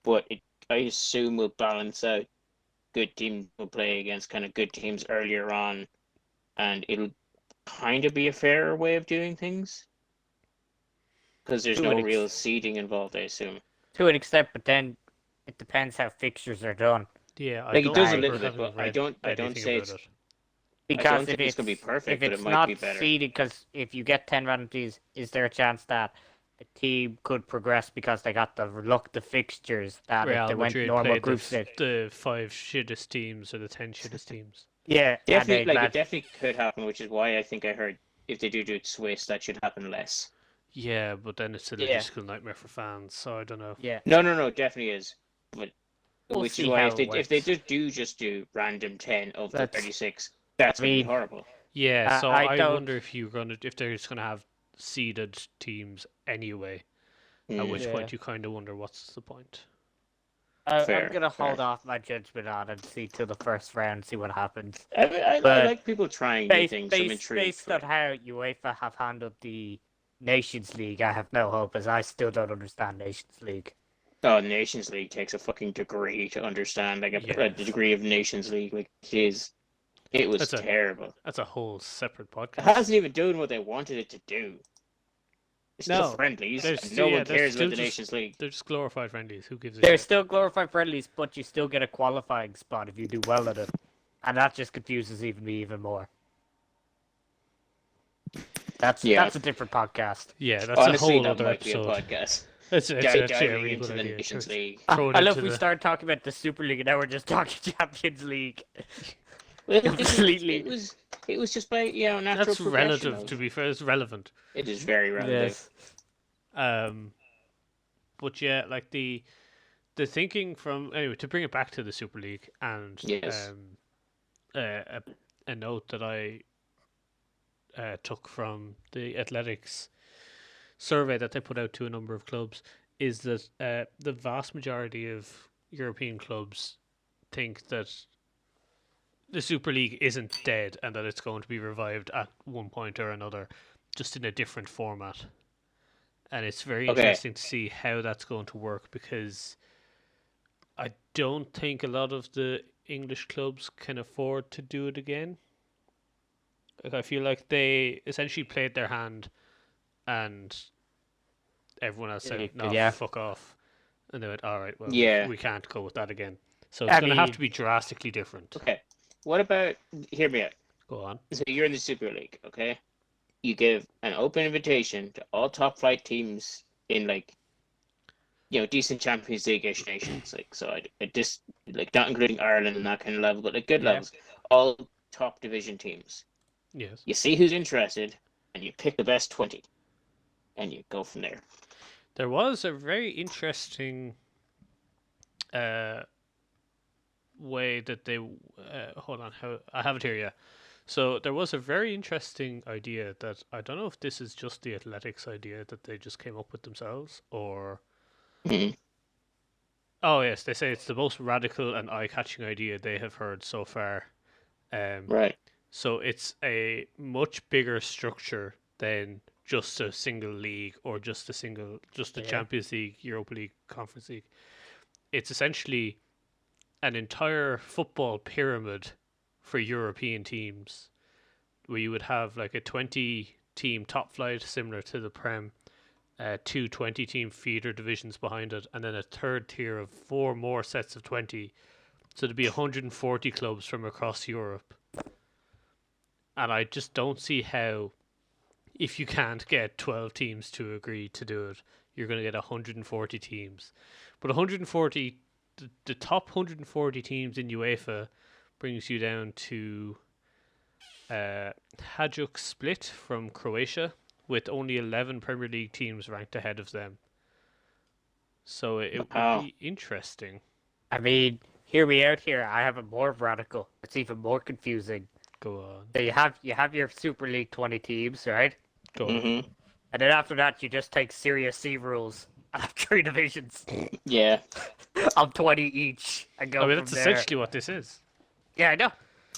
C: but I assume will balance out. Good teams will play against kind of good teams earlier on, and it'll kind of be a fairer way of doing things because there's no real seeding involved, I assume.
D: To an extent, but then it depends how fixtures are done.
B: Yeah, I
C: Like,
B: don't
C: it does a
B: remember
C: little bit,
B: having
C: but I
B: read
C: don't
B: anything
C: say
B: about
C: it's
B: it.
D: Because
C: think it's gonna be perfect,
D: if
C: but
D: it's
C: it might
D: not
C: be better.
D: seeded, because if you get 10 random teams, is there a chance that a team could progress because they got the luck the fixtures that if
B: Real
D: they went
B: Madrid
D: normal
B: played
D: group stage?
B: the 5 shittest teams or the 10 shittest teams.
D: Yeah,
C: Definitely,
D: and they
C: it definitely could happen, which is why I think I heard if they do it Swiss, that should happen less.
B: Yeah, but then it's a
C: Yeah.
B: logistical nightmare for fans, so I don't know.
D: yeah.
C: No, definitely is. But
D: We'll
C: which is
D: see
C: why
D: how
C: if
D: it
C: they
D: works.
C: just do random 10 of the
D: That's-
C: 36, that's
D: I
C: gonna be
D: mean,
C: horrible.
B: Yeah, so
D: I
B: I
D: don't-
B: wonder if they're just gonna have seeded teams anyway. At
C: Mm.
B: which
D: Yeah.
B: point you kind of wonder what's the point.
C: Fair,
D: I'm gonna hold
C: fair.
D: off my judgment on and see till the first round, see what happens.
C: I
D: But
C: like people trying new things. I'm intrigued.
D: Based on how UEFA have handled the Nations League, I have no hope, as I still don't understand Nations League.
C: Oh, Nations League takes a fucking degree to understand, like
B: Yeah.
C: the degree of Nations League. Like, it was terrible.
B: That's a whole separate
C: It
B: podcast.
C: hasn't even done what they wanted it to do. It's still
B: No,
C: friendlies,
B: there's
C: and
B: still-
C: no
B: yeah,
C: one
B: there's
C: cares
B: still
C: about the
B: just-
C: Nations League.
B: They're just glorified friendlies. Who gives a
D: They're
B: shit?
D: still glorified friendlies, but you still get a qualifying spot if you do well at it. And that just confuses me even more. That's a different podcast.
B: Yeah, that's
C: Honestly,
B: a whole
C: that
B: other
C: might be a
B: episode.
C: podcast.
B: It's actually a
C: Diving
B: really
C: into
B: good
C: the
B: idea.
C: Nations League.
B: Throw it
D: I love
B: into
D: we
B: the-
D: started talking about the Super League and now we're just talking Champions League.
C: Well,
D: Completely.
C: It was just by natural
B: That's
C: progression
B: relative,
C: of-
B: to be fair. It's relevant.
C: It is very relative.
B: But yeah, like the thinking from anyway to bring it back to the Super League and
C: Yes.
B: a note that I took from the athletics survey that they put out to a number of clubs is that the vast majority of European clubs think that the Super League isn't dead and that it's going to be revived at one point or another, just in a different format. And it's very
C: Okay.
B: interesting to see how that's going to work because I don't think a lot of the English clubs can afford to do it again. Like, I feel like they essentially played their hand and everyone else said, no,
D: Yeah.
B: fuck off. And they went, all right, well,
C: Yeah.
B: we can't go with that again. So it's
D: I
B: going to have
D: mean-
B: to be drastically different.
C: Okay. What about, hear me out.
B: Go on.
C: So you're in the Super League, okay? You give an open invitation to all top flight teams in decent Champions League-ish nations. Not including Ireland and that kind of level, but good
D: Yeah.
C: levels. All top division teams.
B: Yes.
C: You see who's interested, and you pick the best 20, and you go from there.
B: There was a very interesting way that they hold on, how I have it here, yeah. So there was a very interesting idea that I don't know if this is just the athletics idea that they just came up with themselves or
C: Mhm.
B: oh yes, they say it's the most radical and eye-catching idea they have heard so far.
C: Right.
B: So it's a much bigger structure than just a single league or just the
D: Yeah.
B: Champions League, Europa League, Conference League. It's essentially an entire football pyramid for European teams, where you would have like a 20-team top flight similar to the Prem, two 20-team feeder divisions behind it, and then a third tier of 4 more sets of 20. So there'd be 140 clubs from across Europe. And I just don't see how, if you can't get 12 teams to agree to do it, you're going to get 140 teams. But 140, the top 140 teams in UEFA brings you down to Hajduk Split from Croatia, with only 11 Premier League teams ranked ahead of them. So it would
C: Wow.
B: be interesting.
D: I mean, hear me out here. I have a more radical. It's even more confusing.
B: Go on.
D: So you have your Super League 20 teams, right?
B: Go on.
C: Mm-hmm.
D: And then after that, you just take Serie C rules and have 3 divisions
C: Yeah.
D: of 20 each and go
B: I mean,
D: from
B: that's
D: there.
B: essentially what this is.
D: Yeah, I know.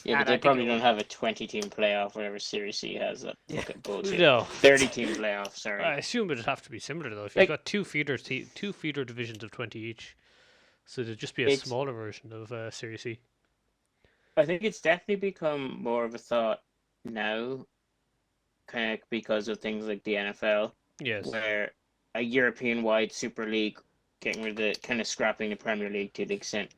C: Yeah,
D: And
C: but they
D: I think
C: probably
D: it
C: don't
D: was-
C: have a 20-team playoff, whatever Series C has. That fucking bullshit.
B: No.
C: 30-team playoff, sorry.
B: I assume it'd have to be similar though. If
C: Like-
B: you've got two feeder divisions of 20 each, so it'd just be a
C: It's-
B: smaller version of Series C.
C: I think it's definitely become more of a thought now, kind of because of things like the NFL,
B: Yes.
C: where a European-wide Super League, getting rid of the kind of scrapping the Premier League to the extent,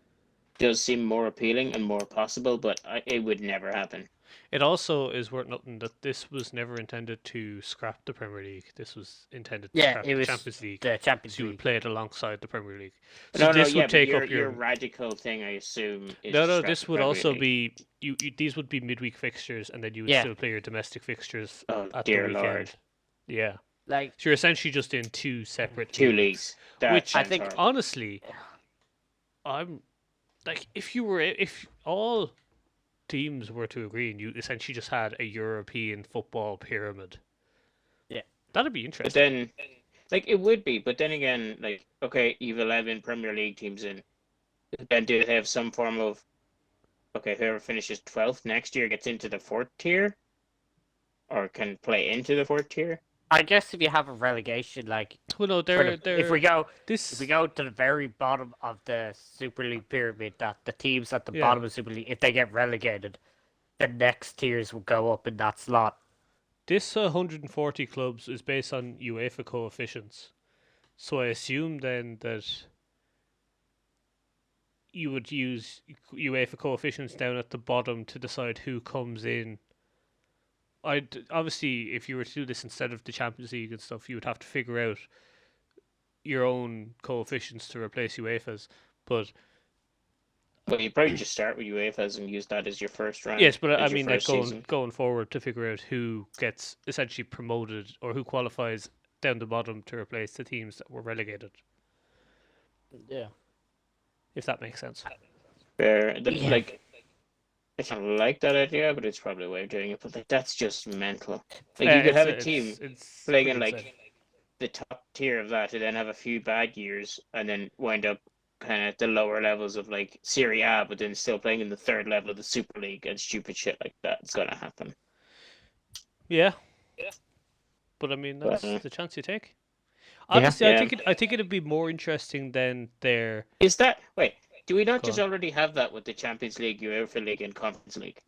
C: does seem more appealing and more possible, but it would never happen.
B: It also is worth noting that this was never intended to scrap the Premier League. This was intended to
D: Yeah,
B: scrap
D: it
B: the
D: was
B: Champions League.
D: the Champions
B: So you would
D: League.
B: play it alongside the Premier League. So
C: No,
B: this
C: yeah,
B: would take
C: but
B: up
C: your
B: your
C: radical thing, I assume. Is
B: No,
C: to
B: no,
C: scrap
B: this
C: the
B: would
C: Premier
B: also
C: League.
B: be these would be midweek fixtures, and then you would
D: Yeah.
B: still play your domestic fixtures
C: Oh,
B: at
C: dear
B: the weekend.
C: Lord.
B: Yeah,
D: Like,
B: so you're essentially just in two separate
C: Two
B: leagues.
C: leagues. That
B: Which
D: I
C: sounds
D: think-
C: horrible.
B: Honestly, I'm like, if all teams were to agree, and you essentially just had a European football pyramid,
D: Yeah.
B: that'd be
C: But
B: interesting.
C: then, like, it would be. But then again, like, okay, you've 11 Premier League teams in. Then do they have some form of, okay, whoever finishes 12th next year gets into the 4th tier? Or can play into the 4th tier?
D: I guess if you have a relegation, like
B: Well, no,
D: for the- if we go
B: this.
D: if we go to the very bottom of the Super League pyramid, that the teams at the
B: Yeah.
D: bottom of Super League, if they get relegated, the next tiers will go up in that slot.
B: This 140 clubs is based on UEFA coefficients. So I assume then that you would use UEFA coefficients down at the bottom to decide who comes in. Obviously, if you were to do this instead of the Champions League and stuff, you would have to figure out your own coefficients to replace UEFA's. But
C: Well, you probably just start with UEFA's and use that as your first round.
B: yes, but I
C: as your
B: mean, like
C: first season.
B: going forward to figure out who gets essentially promoted or who qualifies down the bottom to replace the teams that were relegated.
D: Yeah.
B: If that makes sense.
C: Fair.
D: Yeah.
C: Like, I don't like that idea, but it's probably a way of doing it. But like, that's just mental. Like, you could have a team
B: it's
C: playing in
B: pretty
C: like
B: insane.
C: the top tier of that, and then have a few bad years, and then wind up kind of at the lower levels of like Serie A, but then still playing in the third level of the Super League and stupid shit like that. It's gonna happen.
B: Yeah. But I mean, that's
C: But,
B: the chance you take. Honestly,
C: Yeah.
B: I think it'd be more interesting than their.
C: Is that wait? Do we not
B: Go
C: just
B: on.
C: already have that with the Champions League, UEFA League, and Conference League?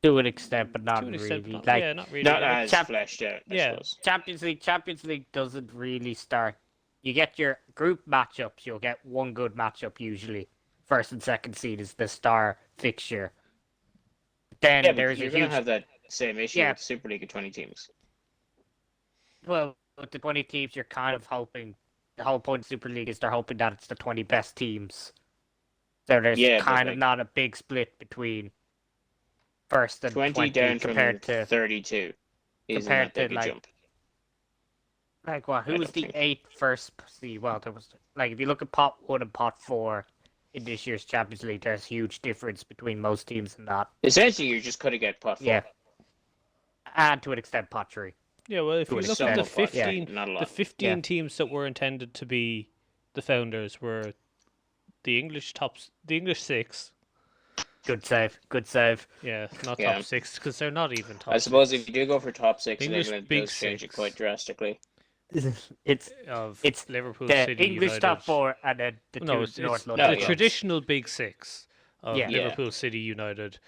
D: To an extent, but not
B: to an
D: really.
B: extent, not,
D: Like
B: yeah, not really.
C: Not
B: yeah.
C: as
D: Champ-
C: fleshed out, I
B: Yeah.
C: suppose.
D: Champions League doesn't really start. You get your group matchups. You'll get one good matchup usually. First and second seed is the star fixture. Then
C: Yeah, but
D: there's a
C: you're gonna
D: huge.
C: have that same issue
D: Yeah.
C: with Super League of 20 teams.
D: Well, with the 20 teams, you're kind of hoping. The whole point of Super League is they're hoping that it's the 20 best teams. So there's
C: Yeah, but,
D: kind of
C: like-
D: not a big split between first and
C: 20 down
D: compared
C: from
D: to
C: 32 isn't
D: compared
C: that big
D: to,
C: a
D: like,
C: jump.
D: like what?
C: I
D: Who was
C: don't
D: the
C: think.
D: 8th first seed? Well, there was like if you look at pot 1 and pot 4 in this year's Champions League, there's huge difference between most teams in that.
C: Essentially, you're just gonna get pot 4.
D: Yeah. And to an extent, pot 3.
B: Yeah, well, if
D: To
B: you
D: an
B: look at
D: extent,
B: the
C: Somewhat pot, yeah,
B: 15,
C: not a
B: the
C: lot.
B: 15 teams that were intended to be the founders were the English 6.
D: Good save. Good save.
B: Yeah, not
C: Yeah.
B: top 6 because they're not even top.
C: I suppose
B: 6
C: if you do go for top 6 in
B: English
C: England, it
B: big
C: does change it
B: 6.
C: quite drastically.
D: It's
B: of
D: it's
B: Liverpool
D: the
B: City
D: English
B: United.
D: top 4 and then the
B: No,
D: two
B: it's
D: North
B: the
D: London.
C: No, yeah.
D: clubs.
B: traditional big 6 of
D: Yeah.
C: Yeah.
B: Liverpool City United,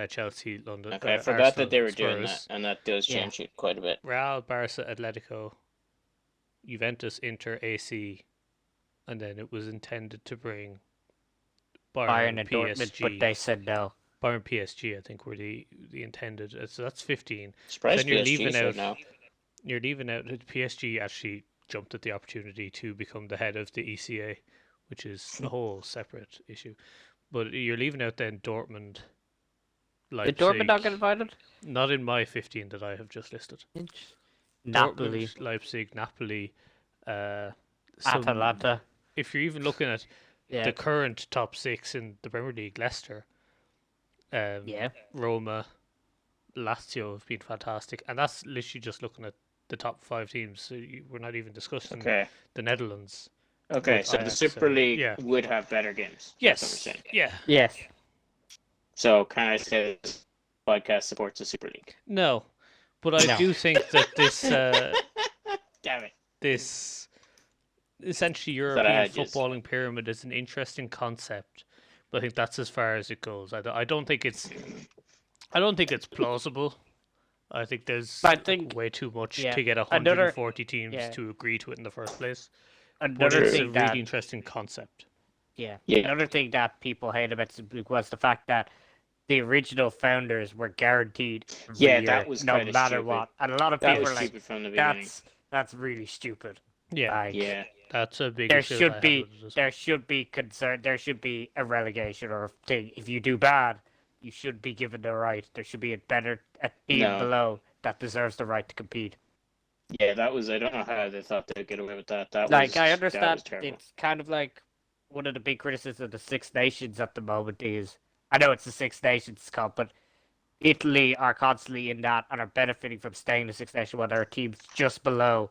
B: Chelsea, London.
C: Okay, I forgot
B: Arsenal,
C: that they were doing
B: Spurs,
C: that, and that does
D: Yeah.
C: change it quite a bit.
B: Real, Barca, Atletico, Juventus, Inter, AC, and then it was intended to bring
D: Bayern and
B: PSG.
D: Dortmund, but they said no.
B: Bayern, PSG, I think were the intended. So that's 15.
C: Surprised
B: Then you're
C: PSG
B: leaving
C: said
B: out-
C: no.
B: You're leaving out that PSG actually jumped at the opportunity to become the head of the ECA, which is a whole separate issue. But you're leaving out then Dortmund, Leipzig.
D: Did Dortmund not get invited?
B: Not in my 15 that I have just listed.
D: Napoli,
B: Dortmund, Leipzig, Napoli. Some-
D: Atalanta.
B: If you're even looking at
D: Yeah.
B: the current top 6 in the Premier League, Leicester,
D: Yeah.
B: Roma, Lazio have been fantastic, and that's literally just looking at the top 5 teams. So we're not even discussing
C: Okay.
B: the Netherlands.
C: Okay,
B: with
C: so the
B: Ajax,
C: Super League
B: yeah.
C: would have better games. That's what we're
B: Yes.
C: saying.
B: Yeah.
D: Yes.
C: So can I say this podcast supports the Super League?
B: No, but I
D: No.
B: do think that this
C: Damn it.
B: this essentially
C: Thought I
B: European
C: had just-
B: footballing pyramid is an interesting concept, but I think that's as far as it goes. I don't think it's plausible. I think there's
D: I think-
B: way too much
D: yeah,
B: to get
D: another-
B: 140 teams
D: yeah.
B: to agree to it in the first place. But
D: Another
B: it's a
D: thing
B: really
D: that
B: interesting concept.
C: Yeah.
D: another thing that people hate about Super League was the fact that the original founders were guaranteed every
C: Yeah,
D: year,
C: that was
D: no
C: kinda
D: matter
C: stupid.
D: what. And a lot of
C: That
D: people
C: was
D: are like,
C: stupid from the beginning.
D: that's really stupid.
B: Yeah,
D: Like,
C: Yeah.
B: that's a big
D: there
B: issue.
D: should
B: I
D: be
B: have with it as well.
D: there should be concern. There should be a relegation or a thing. If you do bad, you should be given the right. There should be a team
C: No.
D: below that deserves the right to compete.
C: Yeah, that was. I don't know how they thought they'd get away with that. That
D: Like
C: was.
D: I
C: That was
D: understand,
C: terrible.
D: it's kind of like one of the big criticisms of the Six Nations at the moment is I know it's the Six Nations Cup, but Italy are constantly in that and are benefiting from staying in the Six Nations, while there are teams just below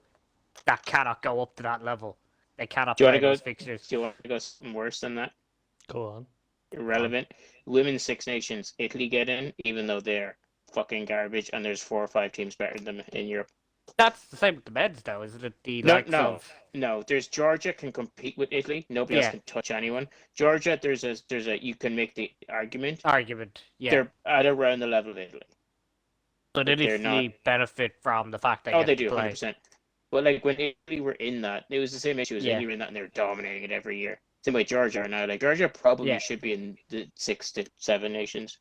D: that cannot go up to that level. They cannot
C: Do you wanna
D: play those
C: go-
D: fixtures.
C: Do you want to go something worse than that?
B: Go on.
C: Irrelevant. Women's Six Nations, Italy get in, even though they're fucking garbage, and there's 4 or 5 teams better than them in Europe.
D: That's the same with the men's, though, isn't it? The
C: No,
D: likes
C: no.
D: of
C: No, there's Georgia can compete with Italy. Nobody
D: Yeah.
C: else can touch anyone. Georgia, there's a you can make the argument.
D: argument. Yeah,
C: They're at around the level of Italy.
D: so they
C: they're
D: Italy benefit from the fact they
C: Oh,
D: get
C: they
D: to
C: do,
D: play.
C: 100%. But like when Italy were in that, it was the same issue as
D: Yeah.
C: Italy were in that, and they were dominating it every year. Same way Georgia are now. Like Georgia probably
D: Yeah.
C: should be in the 6 to 7 nations,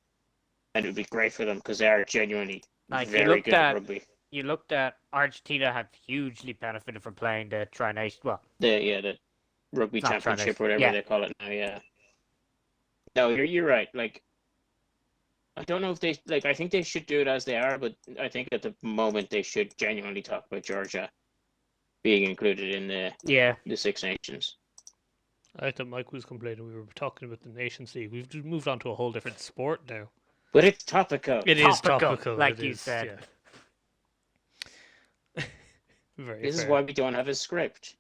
C: and it would be great for them because they are genuinely
D: Like, you
C: very
D: looked
C: good at
D: at-
C: rugby.
D: You looked at Argentina have hugely benefited from playing the Tri-Nation. Well,
C: The rugby
D: Not
C: championship,
D: Tri-Nation.
C: whatever
D: Yeah.
C: they call it now. Yeah. No, you're right. Like, I don't know if they like. I think they should do it as they are, but I think at the moment they should genuinely talk about Georgia being included in the Six Nations.
B: I thought Mike was complaining we were talking about the Nations League. We've just moved on to a whole different sport now.
C: But it's topical.
B: It is
D: Topical,
B: topical,
D: like
B: it
D: you
B: is,
D: said.
B: yeah. Very
C: This is
B: fair.
C: why we don't have a script.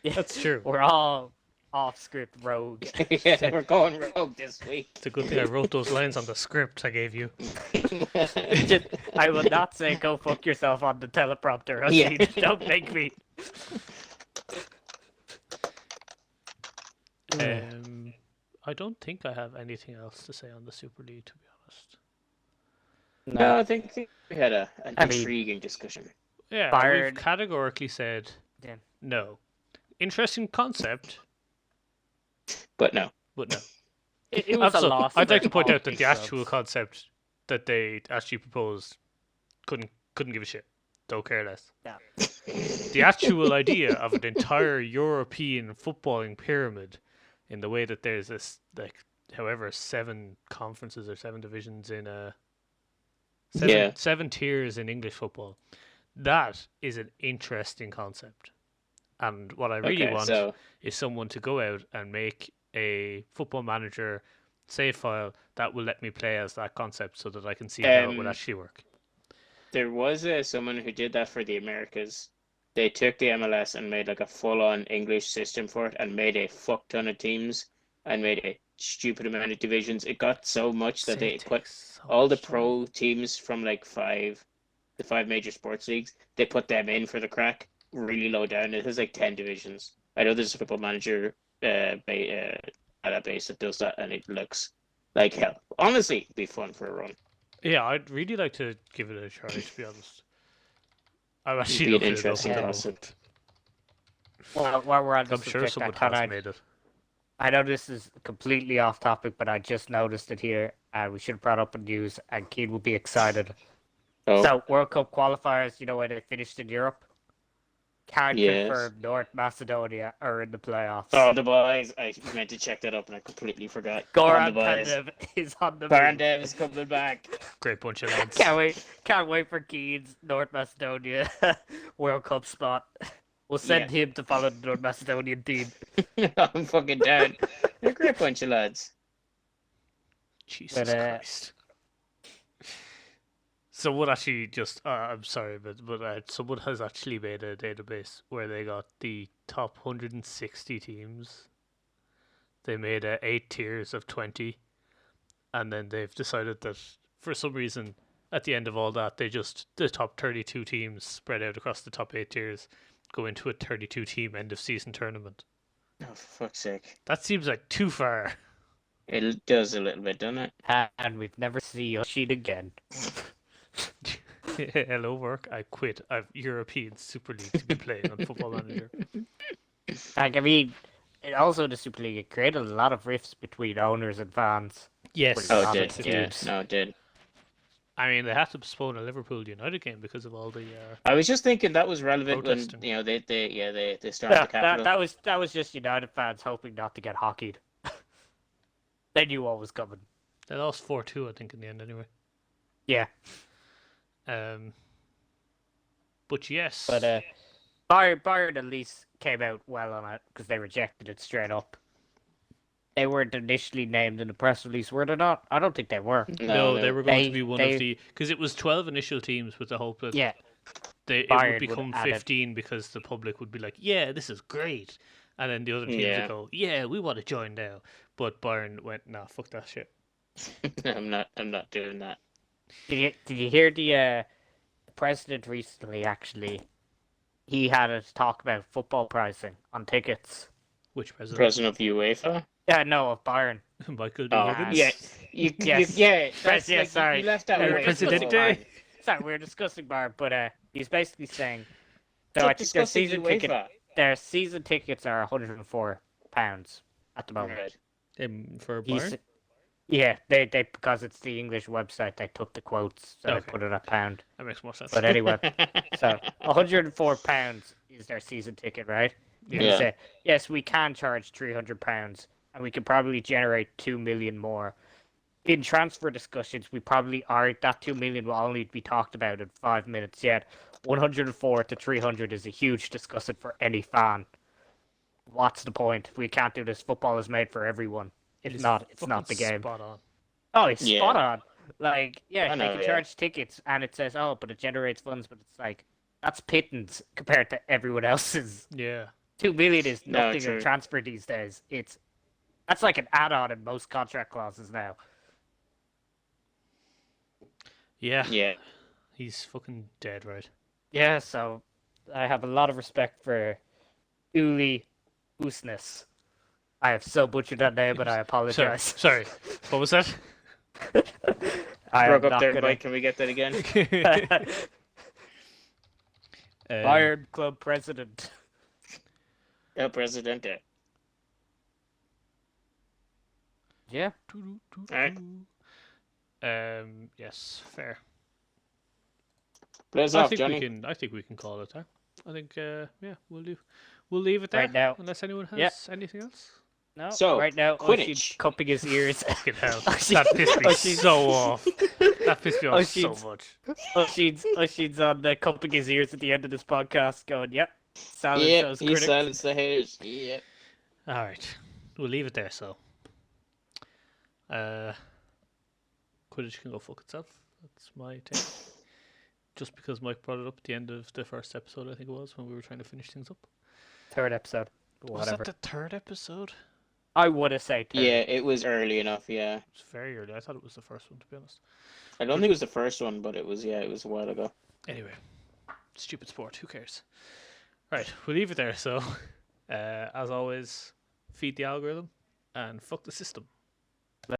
B: That's true.
D: we're all off-script rogue.
C: Yeah, we're going rogue this week.
B: It's a good thing I wrote those lines on the script I gave you.
D: I will not say go fuck yourself on the teleprompter.
C: Yeah.
D: Don't make me.
B: I don't think I have anything else to say on the Super League, to be honest.
C: No, I think we had an
D: I mean-
C: intriguing discussion.
B: Yeah,
D: Bayern-
B: we've categorically said
D: Yeah.
B: no. Interesting concept,
C: But no.
B: but no.
D: It was a
B: Also,
D: loss.
B: I'd like
D: for
B: to point
D: all
B: out that the
D: three
B: actual
D: clubs.
B: concept that they actually proposed couldn't give a shit. Don't care less.
D: Yeah.
B: The actual idea of an entire European footballing pyramid, in the way that there's this however 7 conferences or 7 divisions in
C: Yeah.
B: 7 tiers in English football. That is an interesting concept. And what I really
C: Okay,
B: want
C: so
B: is someone to go out and make a football manager save file that will let me play as that concept so that I can see how it would
C: Um,
B: actually work.
C: there was someone who did that for the Americas. They took the MLS and made like a full-on English system for it, and made a fuck ton of teams, and made a stupid amount of divisions. It got so much that they put all the pro teams from like the 5 major sports leagues. They put them in for the crack really low down. It has like 10 divisions. I know there's a football manager database that does that, and it looks like hell. Honestly, it'd be fun for a run.
B: Yeah, I'd really like to give it a try, to be honest. I'm
C: It'd
B: actually
C: be an
B: looking it up
C: interesting
B: at the
C: concept.
B: moment.
D: While we're on the
B: I'm sure
D: subject,
B: someone
D: I thought
B: has
D: I'd-
B: made it.
D: I know this is completely off topic, but I just noticed it here, and we should have brought up in news, and Keane will be excited.
C: Oh,
D: So, World Cup qualifiers, you know where they finished in Europe? Can't
C: Yes.
D: confirm North Macedonia are in the playoffs.
C: oh, the boys. I meant to check that up and I completely forgot.
D: Goran
C: Oh, the boys.
D: Pandev is on the move.
C: Pandev is coming back.
B: Great bunch of lads.
D: Can't wait for Keane's North Macedonia World Cup spot. We'll send him to follow the North Macedonian team.
C: I'm fucking down. They're a great bunch of lads.
B: Jesus
D: But,
B: Christ. Someone actually just, I'm sorry, but someone has actually made a database where they got the top 160 teams. They made 8 tiers of 20, and then they've decided that for some reason, at the end of all that, the top 32 teams spread out across the top 8 tiers go into a 32 team end of season tournament.
C: Oh, for fuck's sake.
B: That seems like too far.
C: It does a little bit, doesn't it?
D: And we've never seen Yoshid again.
B: Hello, work. I quit. I've European Super League to be playing on Football Manager.
D: Like, I mean, it also the Super League, it created a lot of rifts between owners and fans.
B: Yes.
C: Oh, it
D: Honest
C: did. Yeah,
D: dudes.
C: no, it did.
B: I mean, they had to postpone a Liverpool United game because of all the.
C: I was just thinking that was relevant when
B: Protesting.
C: they stormed
D: Yeah,
C: the capital.
D: that was just United fans hoping not to get hockeyed. They knew what was coming.
B: They lost 4-2, I think, in the end, anyway.
D: Yeah,
B: But yes.
D: but Bayern at least came out well on it because they rejected it straight up. They weren't initially named in the press release, were they not? I don't think they were.
B: No, they were going to
D: They-
B: be one
D: they-
B: of the because it was 12 initial teams with the hope that
D: Yeah,
B: it
D: Bayern
B: would
D: would
B: become
D: add it.
B: 15 because the public would be like, "Yeah, this is great," and then the other teams
C: Yeah.
B: would go, "Yeah, we want to join now." But Bayern went, "Nah, fuck that shit."
C: I'm not doing that.
D: did you hear the president recently? Actually, he had a talk about football pricing on tickets.
B: Which president?
C: President of UEFA.
D: Yeah, no, of Bayern.
B: Michael D.
C: Oh,
B: Higgins?
C: yeah.
D: Yes.
C: That's,
D: Yeah,
C: like,
D: sorry.
C: You left that
D: Yeah,
C: away.
B: Presidente.
D: Sorry, we were discussing Bayern, but he's basically saying
C: Stop
D: so I think
C: discussing UEFA.
D: their season tickets are £104 at the moment.
C: Right.
B: For
D: He's-
B: Bayern.
D: Yeah, they because it's the English website, they took the quotes, so
B: Okay.
D: they put it at pound.
B: That makes more sense.
D: But anyway, so £104 is their season ticket, right? And
C: Yeah.
D: he said, yes, we can charge £300, and we can probably generate 2 million more. In transfer discussions, we probably aren't. That 2 million will only be talked about in 5 minutes yet. 104 to 300 is a huge discussion for any fan. What's the point? We can't do this. Football is made for everyone.
B: It
D: It's
B: is
D: not the
B: fucking
D: game.
B: Spot on.
D: Oh, it's
C: Yeah.
D: spot on. Like, yeah,
C: I know,
D: they can
C: yeah.
D: charge tickets, and it says, oh, but it generates funds, but it's like, that's pittance compared to everyone else's.
B: Yeah.
D: 2 million is
C: No,
D: nothing
C: true.
D: in transfer these days. That's like an add-on in most contract clauses now.
B: Yeah.
C: Yeah.
B: He's fucking dead, right?
D: Yeah, so I have a lot of respect for Uli Usnes. I have so butchered that name, but I apologize.
B: Sorry. What was that?
D: I am
C: Broke up
D: not
C: there,
D: gonna...
C: Mike. Can we get that again?
D: Bayern club president.
C: El Presidente.
D: Yeah.
C: Alright.
B: Yes, fair.
C: Blaze
B: I
C: off,
B: think
C: Johnny.
B: I think we can call it there. I think yeah, we'll leave it there
D: Right now.
B: unless anyone has
D: Yeah.
B: anything else.
D: No,
C: So,
D: right now,
C: Quidditch.
D: Oshie's cupping his ears.
B: Fucking hell.
D: Oh, she-
B: That pissed me
D: oh, she-
B: so off. That pissed me off so
D: Oshie's-
B: much.
D: Oshie's on the cupping his ears at the end of this podcast going, yep, silence
C: Yep,
D: those
C: he
D: critics.
C: silenced the haters. Yep.
B: Alright. We'll leave it there, so. Quidditch can go fuck itself. That's my take. Just because Mike brought it up at the end of the first episode, I think it was, when we were trying to finish things up.
D: Third episode.
B: Was
D: Whatever.
B: that the third episode?
D: I would have said third.
C: Yeah, it was early enough, yeah.
B: It's very early. I thought it was the first one, to be honest.
C: I don't think it was the first one, but it was a while ago.
B: Anyway, stupid sport. Who cares? Right, we'll leave it there. So, as always, feed the algorithm and fuck the system.